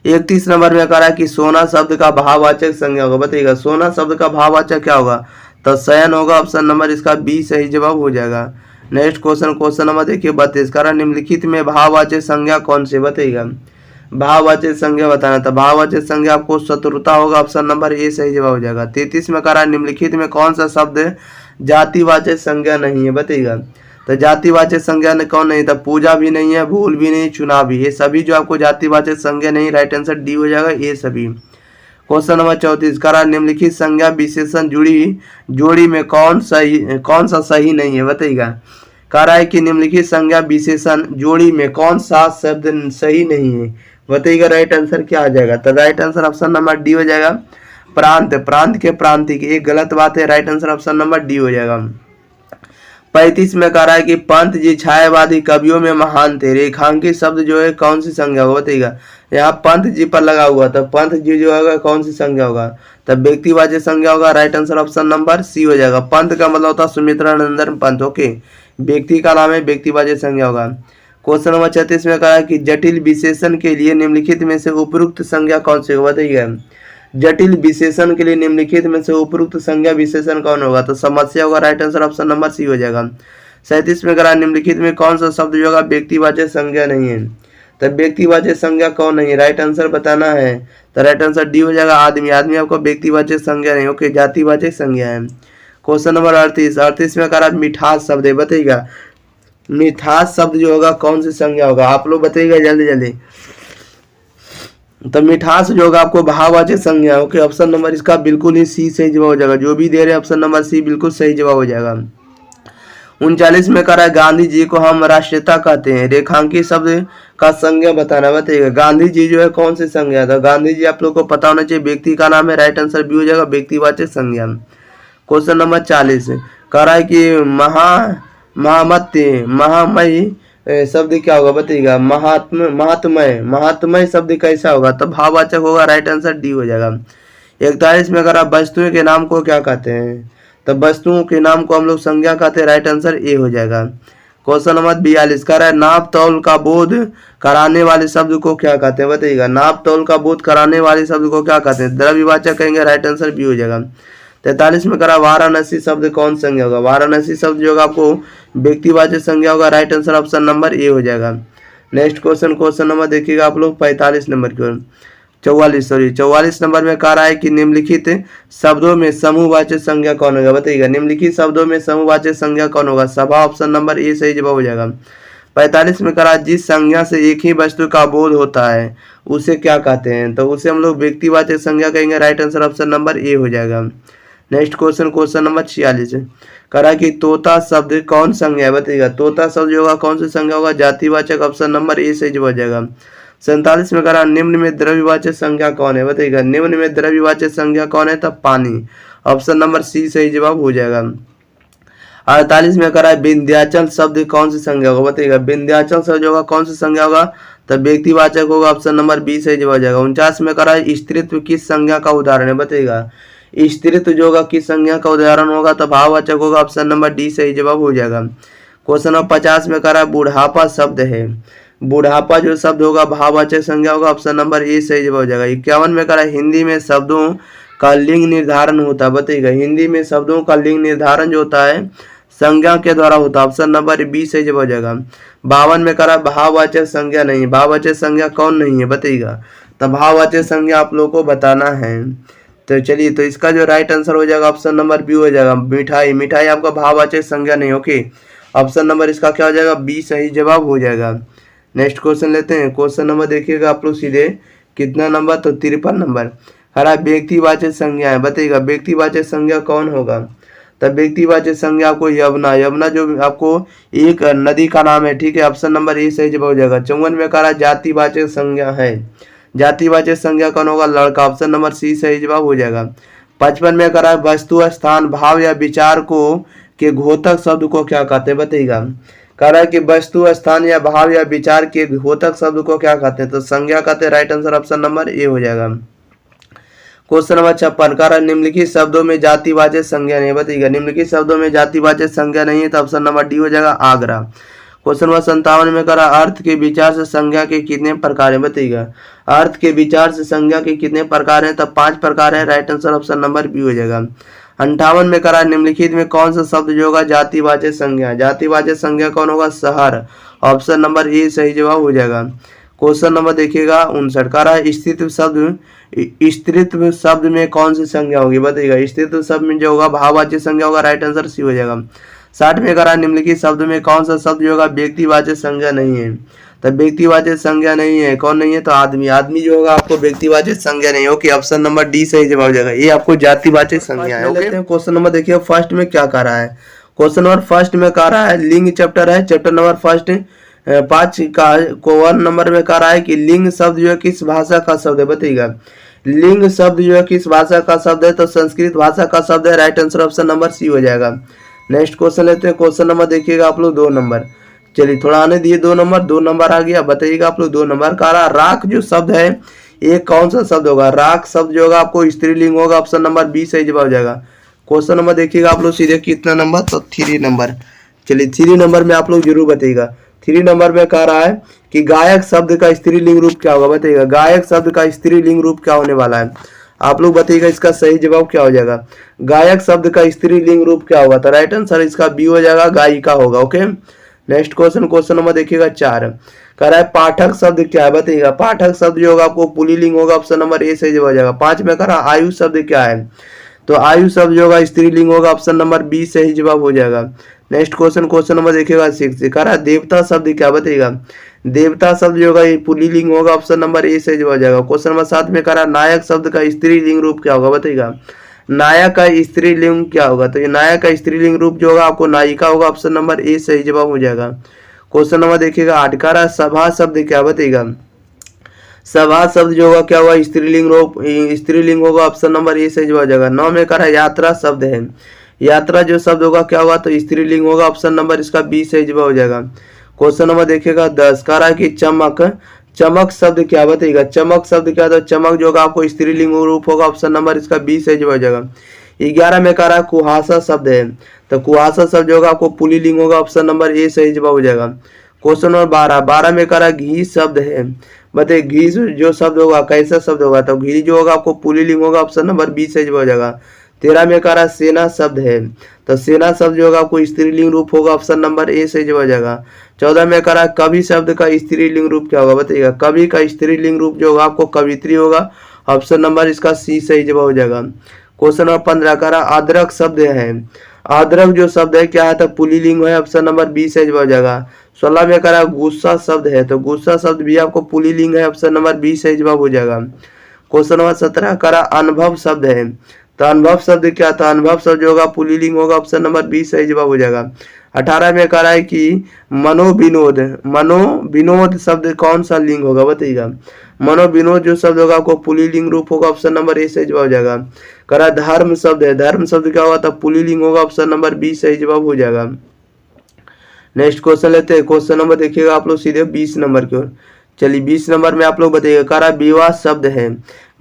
A: 31 नंबर में करा कि सोना शब्द का भाववाचक संज्ञा होगा बताइएगा। सोना शब्द का भाववाचक क्या होगा, तो शयन होगा, ऑप्शन नंबर इसका बी सही जवाब हो जाएगा। नेक्स्ट क्वेश्चन नंबर देखिए 32 करा निम्नलिखित में भाववाचक संज्ञा कौन से बताइएगा। भाववाचक संज्ञा बताना, तो भाववाचक संज्ञा आपको शत्रुता होगा, ऑप्शन नंबर ए सही जवाब हो जाएगा। 33 में करा निम्नलिखित में कौन सा शब्द जातिवाचक संज्ञा नहीं है बताइएगा। तो जातिवाचक संज्ञा कौन नहीं था, पूजा भी नहीं है, भूल भी नहीं, चुनाव भी, ये सभी जो आपको जातिवाचक संज्ञा नहीं, राइट आंसर डी हो जाएगा, ये सभी। क्वेश्चन नंबर 34 करा निम्नलिखित संज्ञा विशेषण जोड़ी में कौन सा सही नहीं है बताइएगा। कह रहा है कि निम्नलिखित संज्ञा विशेषण जोड़ी में कौन सा शब्द सही नहीं है बताइएगा। राइट आंसर क्या आ जाएगा, तो right answer option number D हो जाएगा। प्रांत, प्रांत के प्रांतिक, एक गलत बात है, right answer option number D हो जाएगा। 35 में कह रहा है कि पंत जी छायावादी कवियों में महान थे। रेखांकित शब्द जो है कौन सी संज्ञा होगा बताइएगा। यहाँ पंत जी पर लगा हुआ, तो पंत जी जो होगा कौन सी संज्ञा होगा, तब व्यक्तिवाचक संज्ञा होगा, right answer option number C हो जाएगा। पंत का मतलब होता है सुमित्रा नंदन पंत, ओके, व्यक्ति का नाम है, व्यक्तिवाचक संज्ञा होगा। क्वेश्चन नंबर 36 में कहा कि जटिल विशेषण के लिए निम्नलिखित में से उपयुक्त संज्ञा कौन सी होगा बताइएगा। जटिल विशेषण के लिए निम्नलिखित में से उपयुक्त संज्ञा विशेषण कौन होगा, तो समस्या होगा, right answer option number C हो जाएगा। 37 में करा निम्नलिखित में कौन सा शब्द जो होगा व्यक्तिवाचक संज्ञा नहीं है, तो व्यक्तिवाचक संज्ञा कौन नहीं, राइट आंसर बताना है, तो राइट आंसर डी हो जाएगा। आदमी, आदमी आपको व्यक्तिवाचक संज्ञा नहीं, ओके, जातिवाचक संज्ञा है। क्वेश्चन नंबर 38 में करा मिठास शब्द है बताइएगा। मिठास शब्द जो होगा कौन सी संज्ञा होगा, आप लोग बताइएगा जल्दी जल्दी। तो मिठास जो होगा आपको भाववाचक संज्ञा, ओके, ऑप्शन नंबर इसका बिल्कुल ही सी सही जवाब हो जाएगा। जो भी दे रहे हैं ऑप्शन नंबर सी बिल्कुल सही जवाब हो जाएगा। 39 में करा है गांधी जी को हम राष्ट्रपिता कहते हैं। रेखांकित शब्द का संज्ञा बताना, बताइएगा गांधी जी जो है कौन सी संज्ञा था। गांधी जी आप लोग को पता होना चाहिए, व्यक्ति का नाम है, राइट आंसर बी हो जाएगा, व्यक्तिवाचक संज्ञा। क्वेश्चन नंबर 40 करा है कि महामत्य महामय शब्द क्या होगा, बताइएगा महात्मय शब्द कैसा होगा, तो भाववाचक होगा, राइट आंसर डी हो जाएगा। 41 में अगर आप वस्तुओं के नाम को क्या कहते हैं, तो वस्तुओं के नाम को हम लोग संज्ञा कहते हैं, राइट आंसर ए हो जाएगा। क्वेश्चन नंबर 42 कह रहा है नाप तौल का बोध कराने वाले शब्द को क्या कहते हैं, बताइएगा नाप तौल का बोध कराने वाले शब्द को क्या कहते हैं, द्रव्यवाचक कहेंगे, राइट आंसर बी हो जाएगा। 43 में करा वाराणसी शब्द कौन संज्ञा होगा, वाराणसी शब्द जो होगा आपको व्यक्तिवाचक संज्ञा होगा, right answer option number A हो जाएगा। नेक्स्ट क्वेश्चन नंबर देखिएगा आप लोग 45 नंबर की ओर 44 नंबर में कह रहा है कि निम्नलिखित शब्दों में समूहवाचक संज्ञा कौन होगा, बताइएगा निम्नलिखित शब्दों में समूहवाचक संज्ञा कौन होगा, सभा ऑप्शन नंबर ए सही जवाब हो जाएगा। 45 में कह रहा है जिस संज्ञा से एक ही वस्तु का बोध होता है उसे क्या कहते हैं, तो उसे हम लोग व्यक्तिवाचक संज्ञा कहेंगे, right answer option number A हो जाएगा। नेक्स्ट क्वेश्चन नंबर 46 कह रहा है कि तोता शब्द कौन संज्ञा है, बताइएगा तोता शब्द जो होगा कौन सी संज्ञा होगा, जातिवाचक ऑप्शन नंबर ए सही जवाब हो जाएगा। 47 में कह रहा निम्न में द्रव्यवाचक संज्ञा कौन है, बताइएगा निम्न में द्रव्यवाचक संज्ञा कौन है, तब पानी ऑप्शन नंबर सी सही जवाब हो जाएगा। 48 में कह रहा है विंध्याचल शब्द कौन सी संज्ञा होगा, बताइएगा विंध्याचल शब्द होगा कौन सी संज्ञा होगा, तब व्यक्तिवाचक होगा, ऑप्शन नंबर बी सही जवाब हो जाएगा। 49 में कह रहा है स्त्रीत्व किस संज्ञा का उदाहरण है, बताइएगा स्त्रीत्व जो होगा किस संज्ञा का उदाहरण होगा, तो भाववाचक होगा, ऑप्शन नंबर डी सही जवाब हो जाएगा। क्वेश्चन नंबर 50 में कह रहा है बुढ़ापा शब्द है, बुढ़ापा जो शब्द होगा भाववाचक संज्ञा होगा, ऑप्शन नंबर ए सही जवाब हो जाएगा। 51 में कह रहा है हिंदी में शब्दों का लिंग निर्धारण होता है, बताइएगा हिंदी में शब्दों का लिंग निर्धारण जो होता है संज्ञा के द्वारा होता है, ऑप्शन नंबर बी सही जवाब हो जाएगा। 52 में कह रहा है भाववाचक संज्ञा नहीं, भाववाचक संज्ञा कौन नहीं है, बताइएगा तो भाववाचक संज्ञा आप लोगों को बताना है। तो चलिए तो इसका जो राइट आंसर हो जाएगा ऑप्शन नंबर बी हो जाएगा, मिठाई, मिठाई आपका भाववाचक संज्ञा नहीं, ओके ऑप्शन नंबर इसका क्या हो जाएगा, बी सही जवाब हो जाएगा। नेक्स्ट क्वेश्चन लेते हैं, क्वेश्चन नंबर देखिएगा आप लोग सीधे कितना नंबर, तो 53 नंबर। हरा व्यक्तिवाचक संज्ञा है, बताइएगा व्यक्तिवाचक संज्ञा कौन होगा, तब व्यक्तिवाचक संज्ञा आपको यमुना, यमुना जो आपको एक नदी का नाम है, ठीक है ऑप्शन नंबर ए सही जवाब हो जाएगा। 54 में कह रहा जातिवाचक संज्ञा है, जातिवाचक संज्ञा कौन होगा, लड़का, ऑप्शन नंबर सी सही जवाब हो जाएगा। 55 में कह रहा है वस्तु स्थान भाव या विचार को के घोतक शब्द को क्या कहते हैं, बताइएगा कह रहा है कि वस्तु स्थान या भाव या विचार के घोतक शब्द को क्या कहते हैं, तो संज्ञा कहते हैं, right answer option number A हो जाएगा। क्वेश्चन नंबर 56 कह रहा है निम्नलिखित शब्दों में जातिवाचक संज्ञा नहीं, बताइएगा निम्नलिखित शब्दों में जातिवाचक संज्ञा नहीं है, तो ऑप्शन नंबर डी हो जाएगा आगरा। क्वेश्चन नंबर 57 में कह रहा अर्थ के विचार से संज्ञा के कितने प्रकार हैं, बताइएगा अर्थ के विचार से संज्ञा के कितने प्रकार हैं, तब 5 प्रकार है, right answer option number B हो जाएगा। 58 में कह रहा निम्नलिखित में कौन सा शब्द जो होगा जातिवाचक संज्ञा, जातिवाचक संज्ञा कौन होगा, शहर, ऑप्शन नंबर ए सही जवाब हो जाएगा। क्वेश्चन नंबर देखिएगा 59 कह रहा है स्त्रीत्व शब्द में कौन सी संज्ञा होगी, बताइएगा स्त्रीत्व शब्द में जो होगा भाववाचक संज्ञा होगा, राइट आंसर सी हो जाएगा। 60 में कह रहा निम्नलिखित शब्द में कौन सा शब्द जो होगा व्यक्तिवाचक संज्ञा नहीं है, तब व्यक्तिवाचक संज्ञा नहीं है, कौन नहीं है, तो आदमी, आदमी जो होगा आपको व्यक्तिवाचक संज्ञा नहीं, ओके ऑप्शन नंबर डी सही जवाब हो जाएगा, ये आपको जातिवाचक संज्ञा है। ओके क्वेश्चन नंबर देखिए फर्स्ट में क्या कह रहा है, क्वेश्चन नंबर फर्स्ट में कह रहा है लिंग चैप्टर है, चैप्टर नंबर फर्स्ट 5 का 1 नंबर में कह रहा है कि लिंग शब्द जो है किस भाषा का शब्द है, बताइएगा लिंग शब्द जो है किस भाषा का शब्द है, तो संस्कृत भाषा का शब्द है, right answer option number C हो जाएगा। नेक्स्ट क्वेश्चन लेते हैं, क्वेश्चन नंबर देखिएगा आप लोग 2 नंबर, चलिए थोड़ा आने दिए 2 नंबर आ गया, बताइएगा आप लोग 2 नंबर कह रहा राख जो शब्द है ये कौन सा शब्द होगा, राख शब्द जो होगा आपको स्त्रीलिंग होगा, ऑप्शन नंबर बी सही जवाब हो जाएगा। क्वेश्चन नंबर देखिएगा आप लोग सीधे कितना नंबर, तो 3 नंबर, चलिए 3 नंबर में आप लोग जरूर बताइएगा। 3 नंबर में कह रहा है कि गायक शब्द का स्त्रीलिंग रूप क्या होगा, बताइएगा गायक शब्द का स्त्रीलिंग रूप क्या होने वाला है, आप लोग बताइएगा इसका सही जवाब क्या हो जाएगा, गायक शब्द का स्त्रीलिंग रूप क्या होगा, तो राइट आंसर इसका बी हो जाएगा, गायिका होगा। ओके नेक्स्ट क्वेश्चन नंबर देखिएगा 4 कह रहा है पाठक शब्द क्या है, बताइएगा पाठक शब्द जो होगा आपको पुल्लिंग होगा, ऑप्शन नंबर ए सही जवाब हो जाएगा। 5 में कह रहा आयु शब्द क्या है, तो आयु शब्द जो होगा स्त्रीलिंग होगा, ऑप्शन नंबर बी सही जवाब हो जाएगा। नेक्स्ट क्वेश्चन नंबर देखिएगा 6 कह रहा है देवता शब्द क्या, बताइएगा देवता शब्द जो होगा ये पुल्लिंग होगा, ऑप्शन नंबर ए सही जवाब हो जाएगा। क्वेश्चन नंबर 7 में कह रहा नायक शब्द का स्त्रीलिंग रूप क्या होगा, बताइएगा नायक का स्त्रीलिंग क्या होगा? तो ये नायक का स्त्रीलिंग रूप जो होगा आपको नायिका होगा, ऑप्शन नंबर ए सही जवाब हो जाएगा। क्वेश्चन नंबर देखिएगा 8 का रहा सभा शब्द क्या बताइएगा? सभा शब्द जो होगा क्या होगा? स्त्रीलिंग रूप स्त्रीलिंग होगा, ऑप्शन नंबर ए सही जवाब हो जाएगा। 9 में कह यात्रा शब्द है, यात्रा जो शब्द होगा क्या होगा? तो स्त्रीलिंग होगा, ऑप्शन नंबर इसका बी सही जवाब हो जाएगा। क्वेश्चन नंबर देखिएगा 10 कह रहा है कि चमक, चमक शब्द क्या बताइएगा? चमक शब्द क्या? तो चमक जो होगा आपको स्त्रीलिंग रूप होगा, ऑप्शन नंबर इसका बी सही जवाब हो जाएगा। 11 में कह रहा है कुहासा शब्द है, तो कुहासा शब्द जो होगा आपको पुल्लिंग होगा, ऑप्शन नंबर ए सही जवाब हो जाएगा। क्वेश्चन नंबर 12 में कह रहा है घी शब्द है, बताइए घी जो शब्द होगा कैसा शब्द होगा? तो घी जो होगा आपको पुल्लिंग होगा, ऑप्शन नंबर बी सही जवाब हो जाएगा। 13 में कह रहा है सेना शब्द है, तो सेना शब्द जो होगा आपको स्त्रीलिंग रूप होगा, ऑप्शन नंबर ए सही जवाब हो जाएगा। 14 में कह रहा है कवि शब्द का स्त्रीलिंग रूप क्या होगा? बताइएगा कवि का स्त्रीलिंग रूप जो होगा आपको कवित्री होगा, ऑप्शन नंबर इसका सी सही जवाब हो जाएगा। क्वेश्चन नंबर 15 कह रहा अदरक शब्द है, अदरक जो शब्द है क्या है? तो पुल्लिंग है, ऑप्शन नंबर बी सही जवाब हो जाएगा। 16 में कह रहा गुस्सा शब्द है, तो गुस्सा शब्द भी आपको पुल्लिंग है, ऑप्शन नंबर बी सही जवाब हो जाएगा। क्वेश्चन नंबर 17 कह रहा अनुभव शब्द है, तो अनुभव शब्द क्या था? अनुभव शब्द जो होगा पुल्लिंग होगा, ऑप्शन नंबर बी सही जवाब हो जाएगा। 18 में कह रहा है कि मनोविनोद, मनोविनोद शब्द कौन सा लिंग होगा? बताइएगा मनोविनोद जो शब्द होगा आपको पुल्लिंग रूप होगा, ऑप्शन नंबर ए सही जवाब हो जाएगा। कह रहा धर्म शब्द है, धर्म शब्द क्या होगा? तब पुल्लिंग होगा, ऑप्शन नंबर बी सही जवाब हो जाएगा। नेक्स्ट क्वेश्चन लेते हैं। क्वेश्चन नंबर देखिएगा आप लोग सीधे 20 नंबर की ओर। चलिए 20 नंबर में आप लोग बताइएगा कह रहा विवाह शब्द है,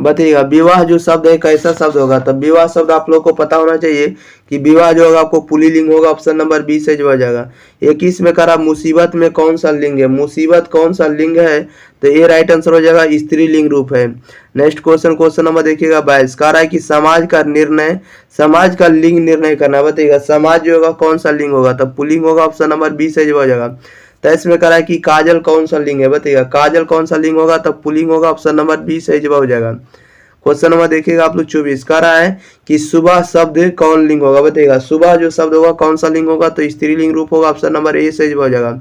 A: बताइएगा विवाह जो शब्द है कैसा शब्द होगा? तो विवाह शब्द आप लोग को पता होना चाहिए कि विवाह जो होगा आपको पुल्लिंग होगा, ऑप्शन नंबर बी सही जवाब हो जाएगा। 21 में कह रहा मुसीबत में कौन सा लिंग है? मुसीबत कौन सा लिंग है? तो ये राइट आंसर हो जाएगा, स्त्रीलिंग रूप है। नेक्स्ट क्वेश्चन, क्वेश्चन नंबर देखिएगा 22 कह रहा है कि समाज का निर्णय, समाज का लिंग निर्णय करना, बताइएगा समाज जो होगा कौन सा लिंग होगा? तब पुल्लिंग होगा, ऑप्शन नंबर बी सही जवाब हो जाएगा। 23 में कह रहा है कि काजल कौन सा लिंग है? बताइएगा काजल कौन सा लिंग होगा? तब पुल्लिंग होगा, ऑप्शन नंबर बी सही जवाब हो जाएगा। क्वेश्चन नंबर देखिएगा आप लोग 24 कह रहा है कि सुबह शब्द कौन लिंग होगा? बताइएगा सुबह जो शब्द होगा कौन सा लिंग होगा? तो स्त्रीलिंग रूप होगा, ऑप्शन नंबर ए सही जवाब हो जाएगा।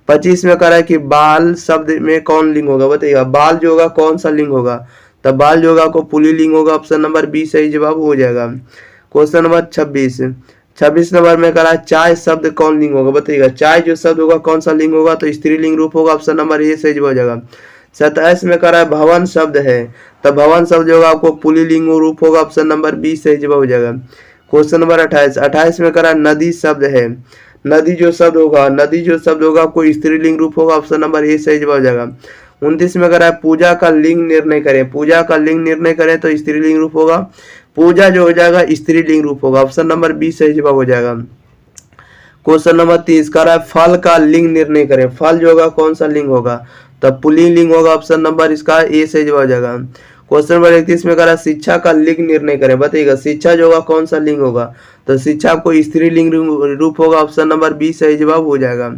A: 25 में कह रहा है कि बाल शब्द में कौन लिंग होगा? बताइएगा बाल जो होगा कौन सा लिंग होगा? तब बाल जो होगा आपको पुल्लिंग होगा, ऑप्शन नंबर बी सही जवाब हो जाएगा। क्वेश्चन नंबर 26 नंबर में कह रहा है चाय शब्द कौन लिंग होगा? बताइएगा चाय जो शब्द होगा कौन सा लिंग होगा? तो स्त्रीलिंग रूप होगा, ऑप्शन नंबर ए सही जवाब हो जाएगा। 27 में कह रहा है भवन शब्द है, तब भवन शब्द जो होगा आपको पुल्लिंग रूप होगा, ऑप्शन नंबर बी सही जवाब हो जाएगा। क्वेश्चन नंबर 28 में कह रहा है नदी शब्द है, नदी जो शब्द होगा, नदी जो शब्द होगा आपको स्त्रीलिंग रूप होगा, ऑप्शन नंबर ए सही जवाब हो जाएगा। 29 में कह रहा है पूजा का लिंग निर्णय करें, पूजा का लिंग निर्णय करें तो स्त्रीलिंग रूप होगा, पूजा जो हो जाएगा स्त्रीलिंग रूप होगा, ऑप्शन नंबर बी सही जवाब हो जाएगा। क्वेश्चन नंबर 30 कह रहा है फल का लिंग निर्णय करें, फल जो होगा कौन सा लिंग होगा? तब पुल्लिंग लिंग होगा, ऑप्शन नंबर इसका ए सही जवाब हो जाएगा। क्वेश्चन नंबर 31 में कह रहा है शिक्षा का लिंग निर्णय करें, बताइएगा शिक्षा जो होगा कौन सा लिंग होगा? तो शिक्षा आपको स्त्रीलिंग रूप होगा, ऑप्शन नंबर बी सही जवाब हो जाएगा।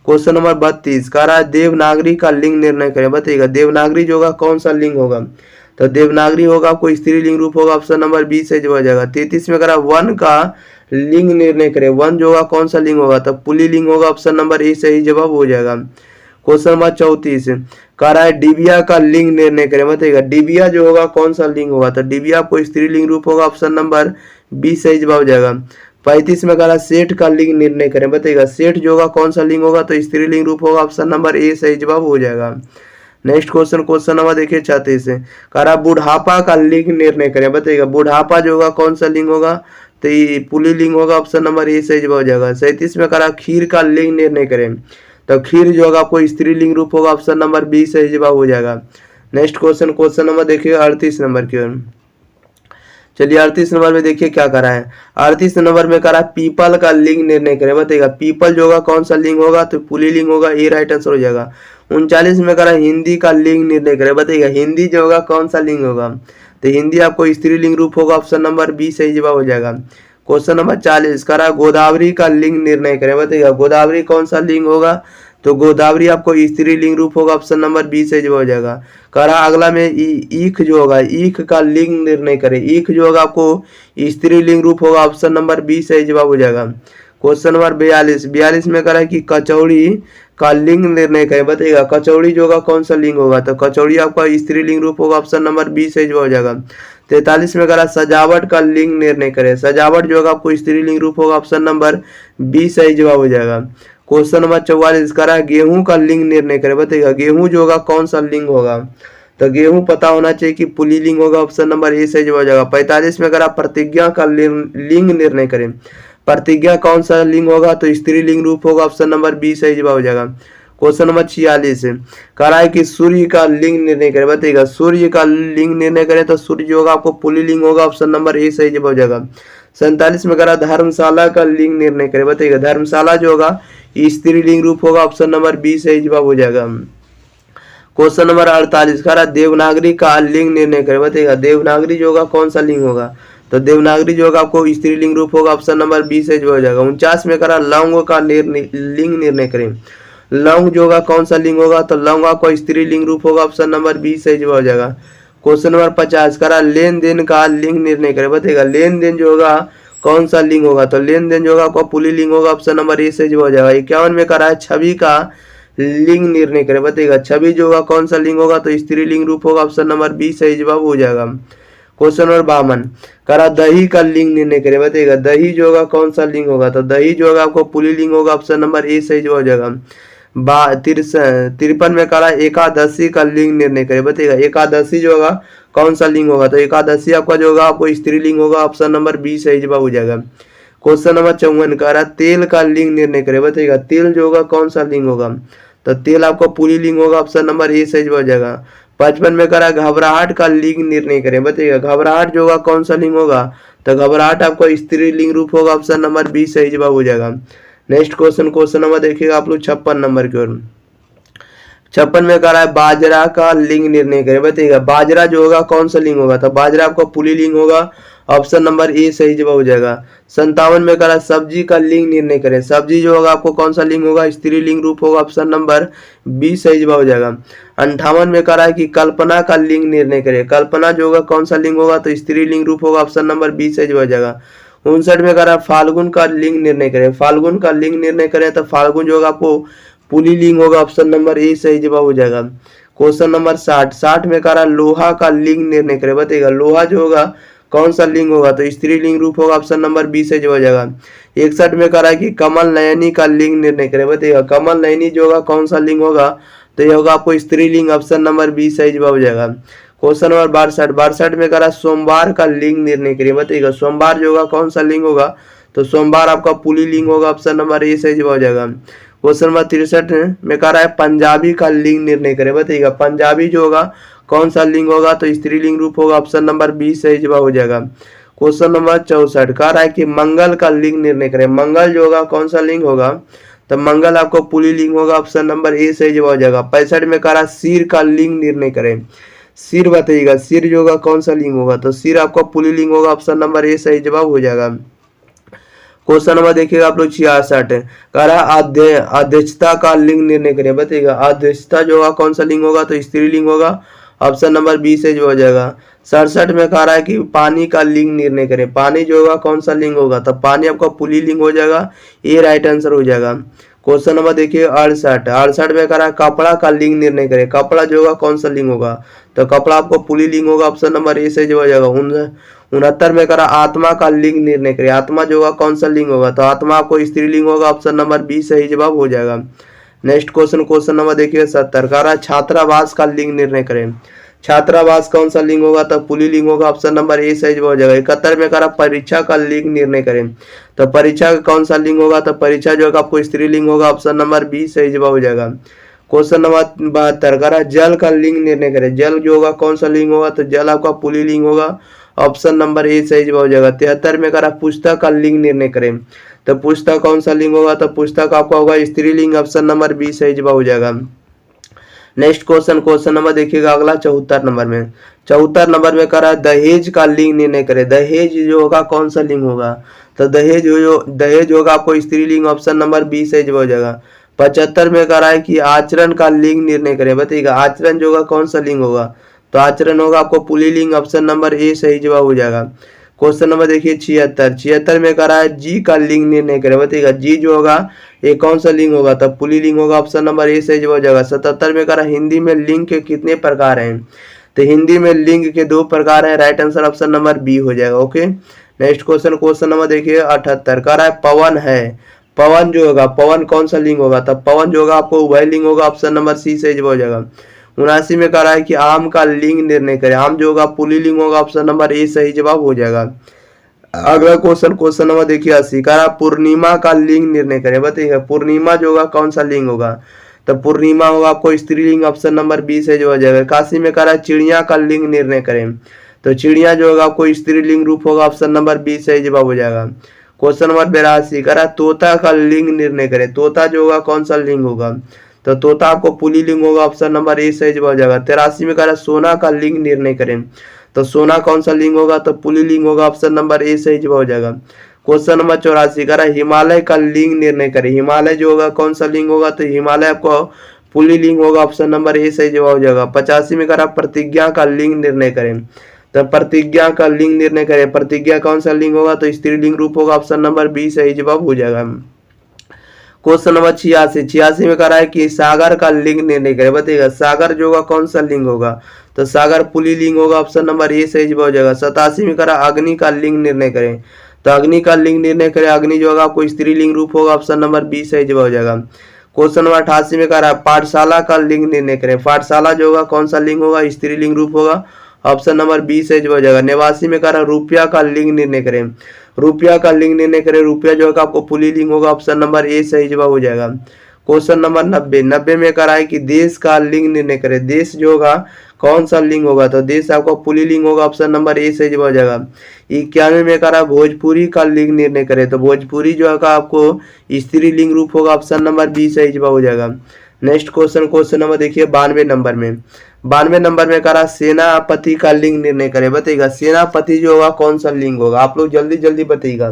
A: क्वेश्चन नंबर 32 कह रहा है देवनागरी का लिंग निर्णय करें, बताइएगा देवनागरी जो होगा कौन सा लिंग होगा? तो देवनागरी होगा आपको स्त्रीलिंग रूप होगा, ऑप्शन नंबर बी सही जवाब हो जाएगा। 33 में कह रहा है वन का लिंग निर्णय करें, वन जो होगा कौन सा लिंग होगा? तब पुल्लिंग होगा, ऑप्शन नंबर ए सही जवाब हो जाएगा। क्वेश्चन नंबर 34 कह रहा है डिबिया का लिंग निर्णय करें, बताइएगा डिबिया जो होगा कौन सा लिंग होगा? तो डिबिया आपको स्त्रीलिंग रूप होगा, ऑप्शन नंबर बी सही जवाब हो जाएगा। 35 में कह रहा है सेठ का लिंग निर्णय करें, बताइएगा सेठ जो होगा कौन सा लिंग होगा? तो स्त्रीलिंग रूप होगा, ऑप्शन नंबर ए सही जवाब हो जाएगा। नेक्स्ट क्वेश्चन, क्वेश्चन नंबर देखिए 36 कह रहा बुढ़ापा का लिंग निर्णय करें, बताइएगा बुढ़ापा जो होगा कौन सा लिंग होगा? तो ये पुल्लिंग होगा, ऑप्शन नंबर ए सही जवाब हो जाएगा। 37 में कह रहा खीर का लिंग निर्णय करें, तो खीर जो होगा आपको स्त्रीलिंग रूप होगा, ऑप्शन नंबर बी सही जवाब हो जाएगा। नेक्स्ट क्वेश्चन, क्वेश्चन नंबर देखिए 38 नंबर की ओर। चलिए 38 नंबर में देखिए क्या करा है। 38 नंबर में करा पीपल का लिंग निर्णय करें, बताइएगा पीपल जो होगा कौन सा लिंग होगा? तो पुल्लिंग होगा, ए राइट आंसर हो जाएगा। 39 में करा हिंदी का लिंग निर्णय करें, बताइएगा हिंदी जो होगा कौन सा लिंग होगा? तो हिंदी आपको स्त्रीलिंग रूप होगा, ऑप्शन नंबर बी सही जवाब हो जाएगा। क्वेश्चन नंबर 40 करा गोदावरी का लिंग निर्णय करें, बताइएगा गोदावरी कौन सा लिंग होगा? तो गोदावरी आपको स्त्रीलिंग रूप होगा, ऑप्शन नंबर बी सही जवाब हो जाएगा। करा अगला में ईख जो होगा, ईख का लिंग निर्णय करें, ईख जो होगा आपको स्त्रीलिंग रूप होगा, ऑप्शन नंबर बी सही जवाब हो जाएगा। क्वेश्चन नंबर 42 में करा कि कचौड़ी का लिंग निर्णय करें, बताइएगा कचौड़ी जो होगा कौन सा लिंग होगा? तो कचौड़ी आपका स्त्रीलिंग रूप होगा, ऑप्शन नंबर बी सही जवाब हो जाएगा। 43 में करा सजावट का लिंग निर्णय करें। सजावट जो होगा आपको स्त्रीलिंग रूप होगा, ऑप्शन नंबर बी सही जवाब हो जाएगा। क्वेश्चन नंबर 44 करा गेहूं का लिंग निर्णय करें। बताइएगा गेहूं जो होगा कौन सा लिंग होगा, तो गेहूं पता होना चाहिए कि पुल्लिंग होगा, ऑप्शन नंबर ए सही जवाब हो जाएगा। 45 में करा प्रतिज्ञा का लिंग निर्णय करें। प्रतिज्ञा कौन सा लिंग होगा, तो स्त्रीलिंग रूप होगा, ऑप्शन नंबर बी सही जवाब हो जाएगा। क्वेश्चन नंबर 46 करा है कि सूर्य का लिंग निर्णय करें। बताइएगा सूर्य का लिंग निर्णय करें, तो सूर्य जो होगा आपको पुल्लिंग होगा, ऑप्शन नंबर ए सही जवाब हो जाएगा। 47 में करा धर्मशाला का लिंग निर्णय करें। बताइएगा धर्मशाला जो होगा स्त्रीलिंग रूप होगा, ऑप्शन नंबर बी सही जवाब हो जाएगा। क्वेश्चन नंबर 48 करा देवनागरी का लिंग निर्णय करें। बताइएगा देवनागरी जो होगा कौन सा लिंग होगा, तो देवनागरी जो होगा आपको स्त्रीलिंग रूप होगा, ऑप्शन नंबर बी सही जवाब हो जाएगा। 49 में करा लौंग का लिंग निर्णय करें। लौंग जो होगा कौन सा लिंग होगा, तो लौंग आपको स्त्रीलिंग रूप होगा, ऑप्शन नंबर बी सही जवाब हो जाएगा। क्वेश्चन नंबर 50 करा लेन देन का लिंग निर्णय करें। बताइएगा लेन देन जो होगा कौन सा लिंग होगा, तो लेन देन जो होगा आपको पुल्लिंग होगा, ऑप्शन नंबर ए सही जवाब हो जाएगा। 51 में करा है छवि का लिंग निर्णय करें। बताइएगा छवि जो होगा कौन सा लिंग होगा, तो स्त्रीलिंग रूप होगा, ऑप्शन नंबर बी सही जवाब हो जाएगा। क्वेश्चन नंबर 52 करा दही का लिंग निर्णय करें। बताइएगा दही जो होगा कौन सा लिंग होगा, तो दही जो होगा आपको पुल्लिंग होगा, ऑप्शन नंबर ए सही जवाब हो जाएगा। 53 में करा एकादशी का लिंग निर्णय करें। बताइएगा एकादशी जो होगा कौन सा लिंग होगा, तो एकादशी आपका जो होगा आपको स्त्रीलिंग होगा, ऑप्शन नंबर बी सही जवाब हो जाएगा। क्वेश्चन नंबर 54 करा तेल का लिंग निर्णय करें। बताइएगा तेल जो होगा कौन सा लिंग होगा, तो तेल आपको पुल्लिंग होगा, ऑप्शन नंबर ए सही जवाब हो जाएगा। 55 में करा घबराहट का लिंग निर्णय करें। बताइएगा घबराहट जो होगा कौन सा लिंग होगा, तो घबराहट आपको स्त्रीलिंग रूप होगा, ऑप्शन नंबर बी सही जवाब हो जाएगा। नेक्स्ट क्वेश्चन नंबर देखिएगा आप लोग 56 नंबर की ओर। 56 में करा है बाजरा का लिंग निर्णय करें। बताइएगा बाजरा जो होगा कौन सा लिंग होगा, तो बाजरा आपको पुल्लिंग होगा, ऑप्शन नंबर ए सही जवाब हो जाएगा। 57 में करा सब्जी का लिंग निर्णय करें। सब्जी जो होगा आपको कौन सा लिंग होगा, स्त्रीलिंग रूप होगा, ऑप्शन नंबर बी सही जवाब हो जाएगा। 58 में करा है कि कल्पना का लिंग निर्णय करें। कल्पना जो होगा कौन सा लिंग होगा, तो स्त्रीलिंग रूप होगा, ऑप्शन नंबर बी सही जवाब हो जाएगा। 59 में करा फाल्गुन का लिंग निर्णय करें। फाल्गुन का लिंग निर्णय करें, तो फाल्गुन जो होगा आपको पुल्लिंग होगा, ऑप्शन नंबर ए सही जवाब हो जाएगा। क्वेश्चन नंबर 60 में करा लोहा का लिंग निर्णय करें। बताइएगा लोहा जो होगा कौन सा लिंग होगा, तो स्त्रीलिंग रूप होगा, ऑप्शन नंबर बी सही जवाब हो जाएगा। 61 में करा कि कमल नयनी का लिंग निर्णय करें। बताइएगा कमल नयनी जो होगा कौन सा लिंग होगा, तो ये होगा आपको स्त्रीलिंग, ऑप्शन नंबर बी सही जवाब हो जाएगा। क्वेश्चन नंबर 62 में करा सोमवार का लिंग निर्णय करिए। बताइएगा सोमवार जो होगा कौन सा लिंग होगा, तो सोमवार आपका पुल्लिंग होगा, ऑप्शन नंबर ए सही जवाब हो जाएगा। क्वेश्चन नंबर 63 में करा है पंजाबी का लिंग निर्णय करें। बताइएगा पंजाबी जो होगा कौन सा लिंग होगा, तो स्त्रीलिंग रूप होगा, ऑप्शन नंबर बी सही जवाब हो जाएगा। क्वेश्चन नंबर 64 कह रहा है कि मंगल का लिंग निर्णय करें। मंगल जो होगा कौन सा लिंग होगा, तो मंगल आपको पुल्लिंग होगा, ऑप्शन नंबर ए सही जवाब हो जाएगा। 65 में कह रहा है सिर का लिंग निर्णय करें। सिर बताइएगा सिर जो होगा कौन सा लिंग होगा, तो सिर आपका पुल्लिंग होगा, ऑप्शन नंबर ए सही जवाब हो जाएगा। क्वेश्चन नंबर देखिएगा आप लोग 66 कह रहा है अध्यक्षता का लिंग निर्णय करें। बताइएगा अध्यक्षता जो होगा कौन सा लिंग होगा, तो स्त्रीलिंग होगा, ऑप्शन नंबर बी से जो हो जाएगा। 67 में कह रहा है कि पानी का लिंग निर्णय करें। पानी जो होगा कौन सा लिंग होगा, तो पानी आपका पुल्लिंग हो जाएगा, ये राइट आंसर हो जाएगा। क्वेश्चन नंबर देखिए 68 में कह रहा है कपड़ा का लिंग निर्णय करें। कपड़ा जो होगा कौन सा लिंग होगा, तो कपड़ा आपको पुल्लिंग होगा, ऑप्शन नंबर ए से जो हो जाएगा। 69 में कह रहा आत्मा का लिंग निर्णय करें। आत्मा जो होगा कौन सा लिंग होगा, तो आत्मा आपको स्त्रीलिंग होगा, ऑप्शन नंबर बी सही जवाब हो जाएगा। नेक्स्ट क्वेश्चन नंबर देखिए 70 कह रहा है छात्रावास का लिंग निर्णय करें। छात्रावास कौन सा लिंग होगा, तो पुल्लिंग होगा, ऑप्शन नंबर ए सही जवाब हो जाएगा। 71 में कह रहा परीक्षा का लिंग निर्णय करें। तो परीक्षा का कौन सा लिंग होगा, तो परीक्षा जो होगा आपको स्त्रीलिंग होगा, ऑप्शन नंबर बी सही जवाब हो जाएगा। क्वेश्चन नंबर 72 कह रहा जल का लिंग निर्णय करें। जल जो होगा कौन सा लिंग होगा, तो जल आपका पुल्लिंग होगा, ऑप्शन नंबर ए सही जवाब हो जाएगा। 73 में कह रहा पुस्तक का लिंग निर्णय करें। तो पुस्तक कौन सा लिंग होगा, तो पुस्तक आपका होगा स्त्रीलिंग, ऑप्शन नंबर बी सही जवाब हो जाएगा। नेक्स्ट क्वेश्चन नंबर देखिएगा अगला 74 नंबर में। 74 नंबर में कह रहा है दहेज का लिंग निर्णय करें। दहेज जो होगा कौन सा लिंग होगा, तो दहेज होगा आपको स्त्रीलिंग, ऑप्शन नंबर बी सही जवाब हो जाएगा। 75 में कह रहा है कि आचरण का लिंग निर्णय करें। बताइएगा आचरण जो होगा कौन सा लिंग होगा, तो आचरण होगा आपको पुल्लिंग, ऑप्शन नंबर ए सही जवाब हो जाएगा। क्वेश्चन नंबर देखिए 76 में कह रहा है जी का लिंग निर्णय करें। बताइएगा जी जो होगा ये कौन सा लिंग होगा, तब पुल्लिंग होगा, ऑप्शन नंबर ए सही जवाब हो जाएगा। 77 में कह रहा है हिंदी में लिंग के कितने प्रकार हैं। तो हिंदी में लिंग के दो प्रकार है, right answer option number B हो जाएगा। ओके, नेक्स्ट क्वेश्चन नंबर देखिए 78 कह रहा है पवन है। पवन जो होगा, पवन कौन सा लिंग होगा? तब पवन जो होगा आपको उभय लिंग होगा, ऑप्शन नंबर सी सही जवाब हो जाएगा। 79 में कह रहा है कि आम का लिंग निर्णय करें। आम जो होगा पुल्लिंग होगा, ऑप्शन नंबर ए सही जवाब हो जाएगा। अगला क्वेश्चन नंबर देखिए 80 कह रहा पूर्णिमा का लिंग निर्णय करें। बताइएगा पूर्णिमा जो होगा कौन सा लिंग होगा? तो पूर्णिमा होगा आपको स्त्रीलिंग, ऑप्शन नंबर बी सही जवाब हो जाएगा। 81 में कह रहा है चिड़िया का लिंग निर्णय करें। तो चिड़िया जो होगा आपको स्त्रीलिंग रूप होगा, ऑप्शन नंबर बी सही जवाब हो जाएगा। क्वेश्चन नंबर 82 कह रहा है तोता का लिंग निर्णय करें। तोता जो होगा कौन सा लिंग होगा? तो तोता आपको पुल्लिंग होगा, ऑप्शन नंबर ए सही जवाब हो जाएगा। 83 में कह रहा है सोना का लिंग निर्णय करें। तो सोना कौन सा लिंग होगा? तो पुल्लिंग होगा, ऑप्शन नंबर ए सही जवाब हो जाएगा। क्वेश्चन नंबर 84 कह रहा है हिमालय का लिंग निर्णय करें। हिमालय जो होगा कौन सा लिंग होगा? तो हिमालय आपको पुल्लिंग होगा, ऑप्शन नंबर ए सही जवाब हो जाएगा। 85 में कह रहा है प्रतिज्ञा का लिंग निर्णय करें। तो प्रतिज्ञा का लिंग निर्णय करें। प्रतिज्ञा कौन सा लिंग होगा? तो स्त्रीलिंग रूप होगा, ऑप्शन नंबर बी सही जवाब हो जाएगा। क्वेश्चन नंबर 86 में कह रहा है कि सागर का लिंग निर्णय करें। बताइएगा सागर जो होगा कौन सा लिंग होगा? तो सागर पुल्लिंग होगा, ऑप्शन नंबर ए सही जवाब हो जाएगा। 87 में कह रहा है अग्नि का लिंग निर्णय करें। तो अग्नि का लिंग निर्णय करें। अग्नि जो होगा आपको स्त्रीलिंग रूप होगा, ऑप्शन नंबर बी सही जवाब हो जाएगा। क्वेश्चन नंबर 88 में कह रहा है पाठशाला का लिंग निर्णय करें। पाठशाला जो होगा कौन सा लिंग होगा? स्त्रीलिंग रूप होगा, ऑप्शन नंबर बी सही जवाब हो जाएगा। 89 में कह रहा है रुपया का लिंग निर्णय करें। रुपया का लिंग निर्णय करें। रुपया जो होगा आपको पुल्लिंग होगा, ऑप्शन नंबर ए सही जवाब हो जाएगा। क्वेश्चन नंबर 90 में कह रहा है कि देश का लिंग निर्णय करें। देश जो होगा कौन सा लिंग होगा? तो देश आपको पुल्लिंग होगा, ऑप्शन नंबर ए सही जवाब हो जाएगा। 91 में कह रहा है भोजपुरी का लिंग निर्णय करें। तो भोजपुरी जो होगा आपको स्त्रीलिंग रूप होगा, ऑप्शन नंबर बी सही जवाब हो जाएगा। नेक्स्ट क्वेश्चन नंबर देखिए 92 नंबर में। 92 नंबर में कह रहा सेनापति का लिंग निर्णय करें। बताइएगा सेनापति जो होगा कौन सा लिंग होगा? आप लोग जल्दी जल्दी बताइएगा।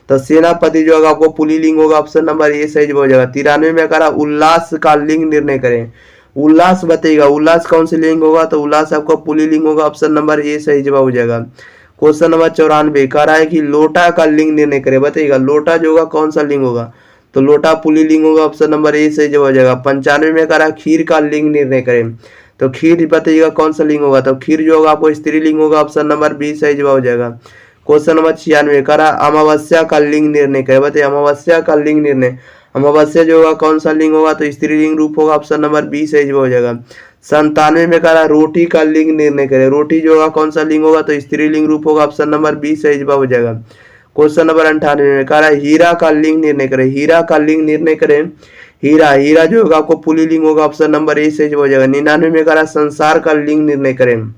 A: तो सेनापति जो होगा आपको पुल्लिंग होगा, ऑप्शन नंबर ए सही जवाब हो जाएगा। 93 में कह रहा उल्लास का लिंग निर्णय करें। उल्लास बताइएगा उल्लास कौन से लिंग होगा? तो उल्लास आपको पुल्लिंग होगा, ऑप्शन नंबर ए सही जवाब हो जाएगा। क्वेश्चन नंबर 94 कह रहा है कि लोटा का लिंग निर्णय करें। बताइएगा लोटा जो होगा कौन सा लिंग होगा? तो लोटा पुल्लिंग होगा, ऑप्शन नंबर ए सही जवाब हो जाएगा। 95 में कह रहा है खीर का लिंग निर्णय करें। तो खीर बताइएगा कौन सा लिंग होगा? तो खीर जो होगा आपको स्त्रीलिंग होगा, ऑप्शन नंबर बी सही जवाब हो जाएगा। क्वेश्चन नंबर 96 कह रहा अमावस्या का लिंग निर्णय करें। बताइए अमावस्या का लिंग निर्णय। अमावस्या जो होगा कौन सा लिंग होगा? तो स्त्रीलिंग रूप होगा, ऑप्शन नंबर बी सही जवाब हो जाएगा। 97 में कह रहा रोटी का लिंग निर्णय करें। रोटी जो होगा कौन सा लिंग होगा? तो स्त्रीलिंग रूप होगा, ऑप्शन नंबर बी सही जवाब हो जाएगा। क्वेश्चन नंबर 98 में कह रहा है हीरा का लिंग निर्णय करें। हीरा का लिंग निर्णय करें। हीरा हीरा जो होगा आपको पुल्लिंग होगा, ऑप्शन नंबर ए सही जवाब हो जाएगा। 99 में कह रहा संसार का लिंग निर्णय करें।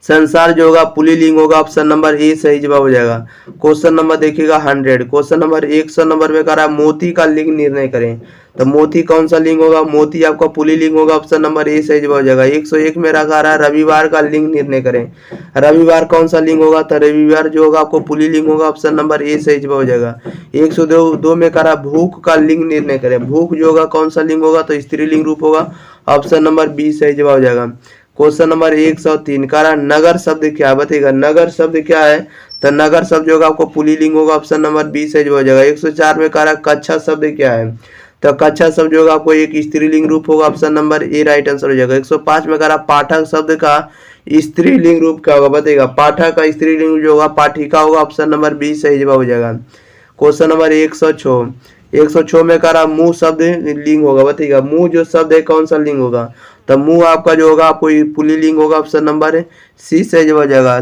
A: संसार जो होगा पुल्लिंग होगा, ऑप्शन नंबर ए सही जवाब हो जाएगा। क्वेश्चन नंबर देखिएगा 100। क्वेश्चन नंबर 100 नंबर में कह रहा है मोती का लिंग निर्णय करें। तो मोती कौन सा लिंग होगा? मोती आपका पुल्लिंग होगा, ऑप्शन नंबर ए सही जवाब हो जाएगा। 101 में रखा रहा रविवार का लिंग निर्णय करें। रविवार कौन सा लिंग होगा? तो रविवार जो होगा आपको पुल्लिंग होगा, ऑप्शन नंबर ए सही जवाब हो जाएगा। 102 में कह रहा भूख का लिंग निर्णय करें। भूख जो होगा कौन सा लिंग होगा? तो स्त्रीलिंग रूप होगा, ऑप्शन नंबर बी सही जवाब हो जाएगा। क्वेश्चन नंबर 103 कह रहा नगर शब्द क्या है? बताइएगा नगर शब्द क्या है? तो नगर शब्द जो होगा आपको पुल्लिंग होगा, ऑप्शन नंबर बी सही जवाब हो जाएगा। 104 में कह रहा कक्षा शब्द क्या है? तो कक्षा शब्द जो होगा आपको एक स्त्रीलिंग रूप होगा, ऑप्शन नंबर ए राइट आंसर हो जाएगा। 105 में कह रहा पाठक शब्द का स्त्रीलिंग रूप क्या होगा? बताइएगा पाठक का स्त्रीलिंग जो होगा पाठिका होगा, ऑप्शन नंबर बी सही जवाब हो जाएगा। क्वेश्चन नंबर 106 में कह रहा मुंह शब्द लिंग होगा। बताइएगा मुंह जो शब्द है कौन सा लिंग होगा? तो मुंह आपका जो होगा आपको पुल्लिंग होगा, ऑप्शन नंबर सी सही जवाब हो जाएगा।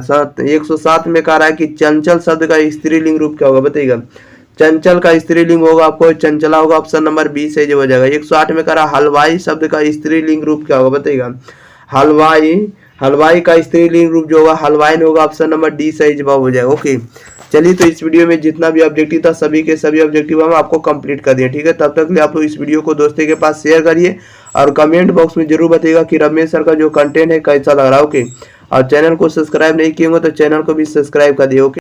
A: 107 में कह रहा है कि चंचल शब्द का स्त्रीलिंग रूप क्या होगा? बताइएगा चंचल का स्त्रीलिंग होगा आपको चंचला होगा, ऑप्शन नंबर बी सही जवाब हो जाएगा। 108 में कह रहा हलवाई शब्द का स्त्रीलिंग रूप क्या होगा? बताइएगा हलवाई का स्त्रीलिंग रूप जो होगा हलवाइन होगा, ऑप्शन नंबर डी सही जवाब हो जाएगा। ओके चलिए, तो इस वीडियो में जितना भी ऑब्जेक्टिव था सभी के सभी ऑब्जेक्टिव हम आपको कंप्लीट कर दिए। ठीक है, तब तक के लिए आप लोग इस वीडियो को दोस्तों के पास शेयर करिए और कमेंट बॉक्स में जरूर बताइएगा कि रमेश सर का जो कंटेंट है कैसा लग रहा है। ओके, और चैनल को सब्सक्राइब नहीं किए होंगे तो चैनल को भी सब्सक्राइब कर दिए। ओके।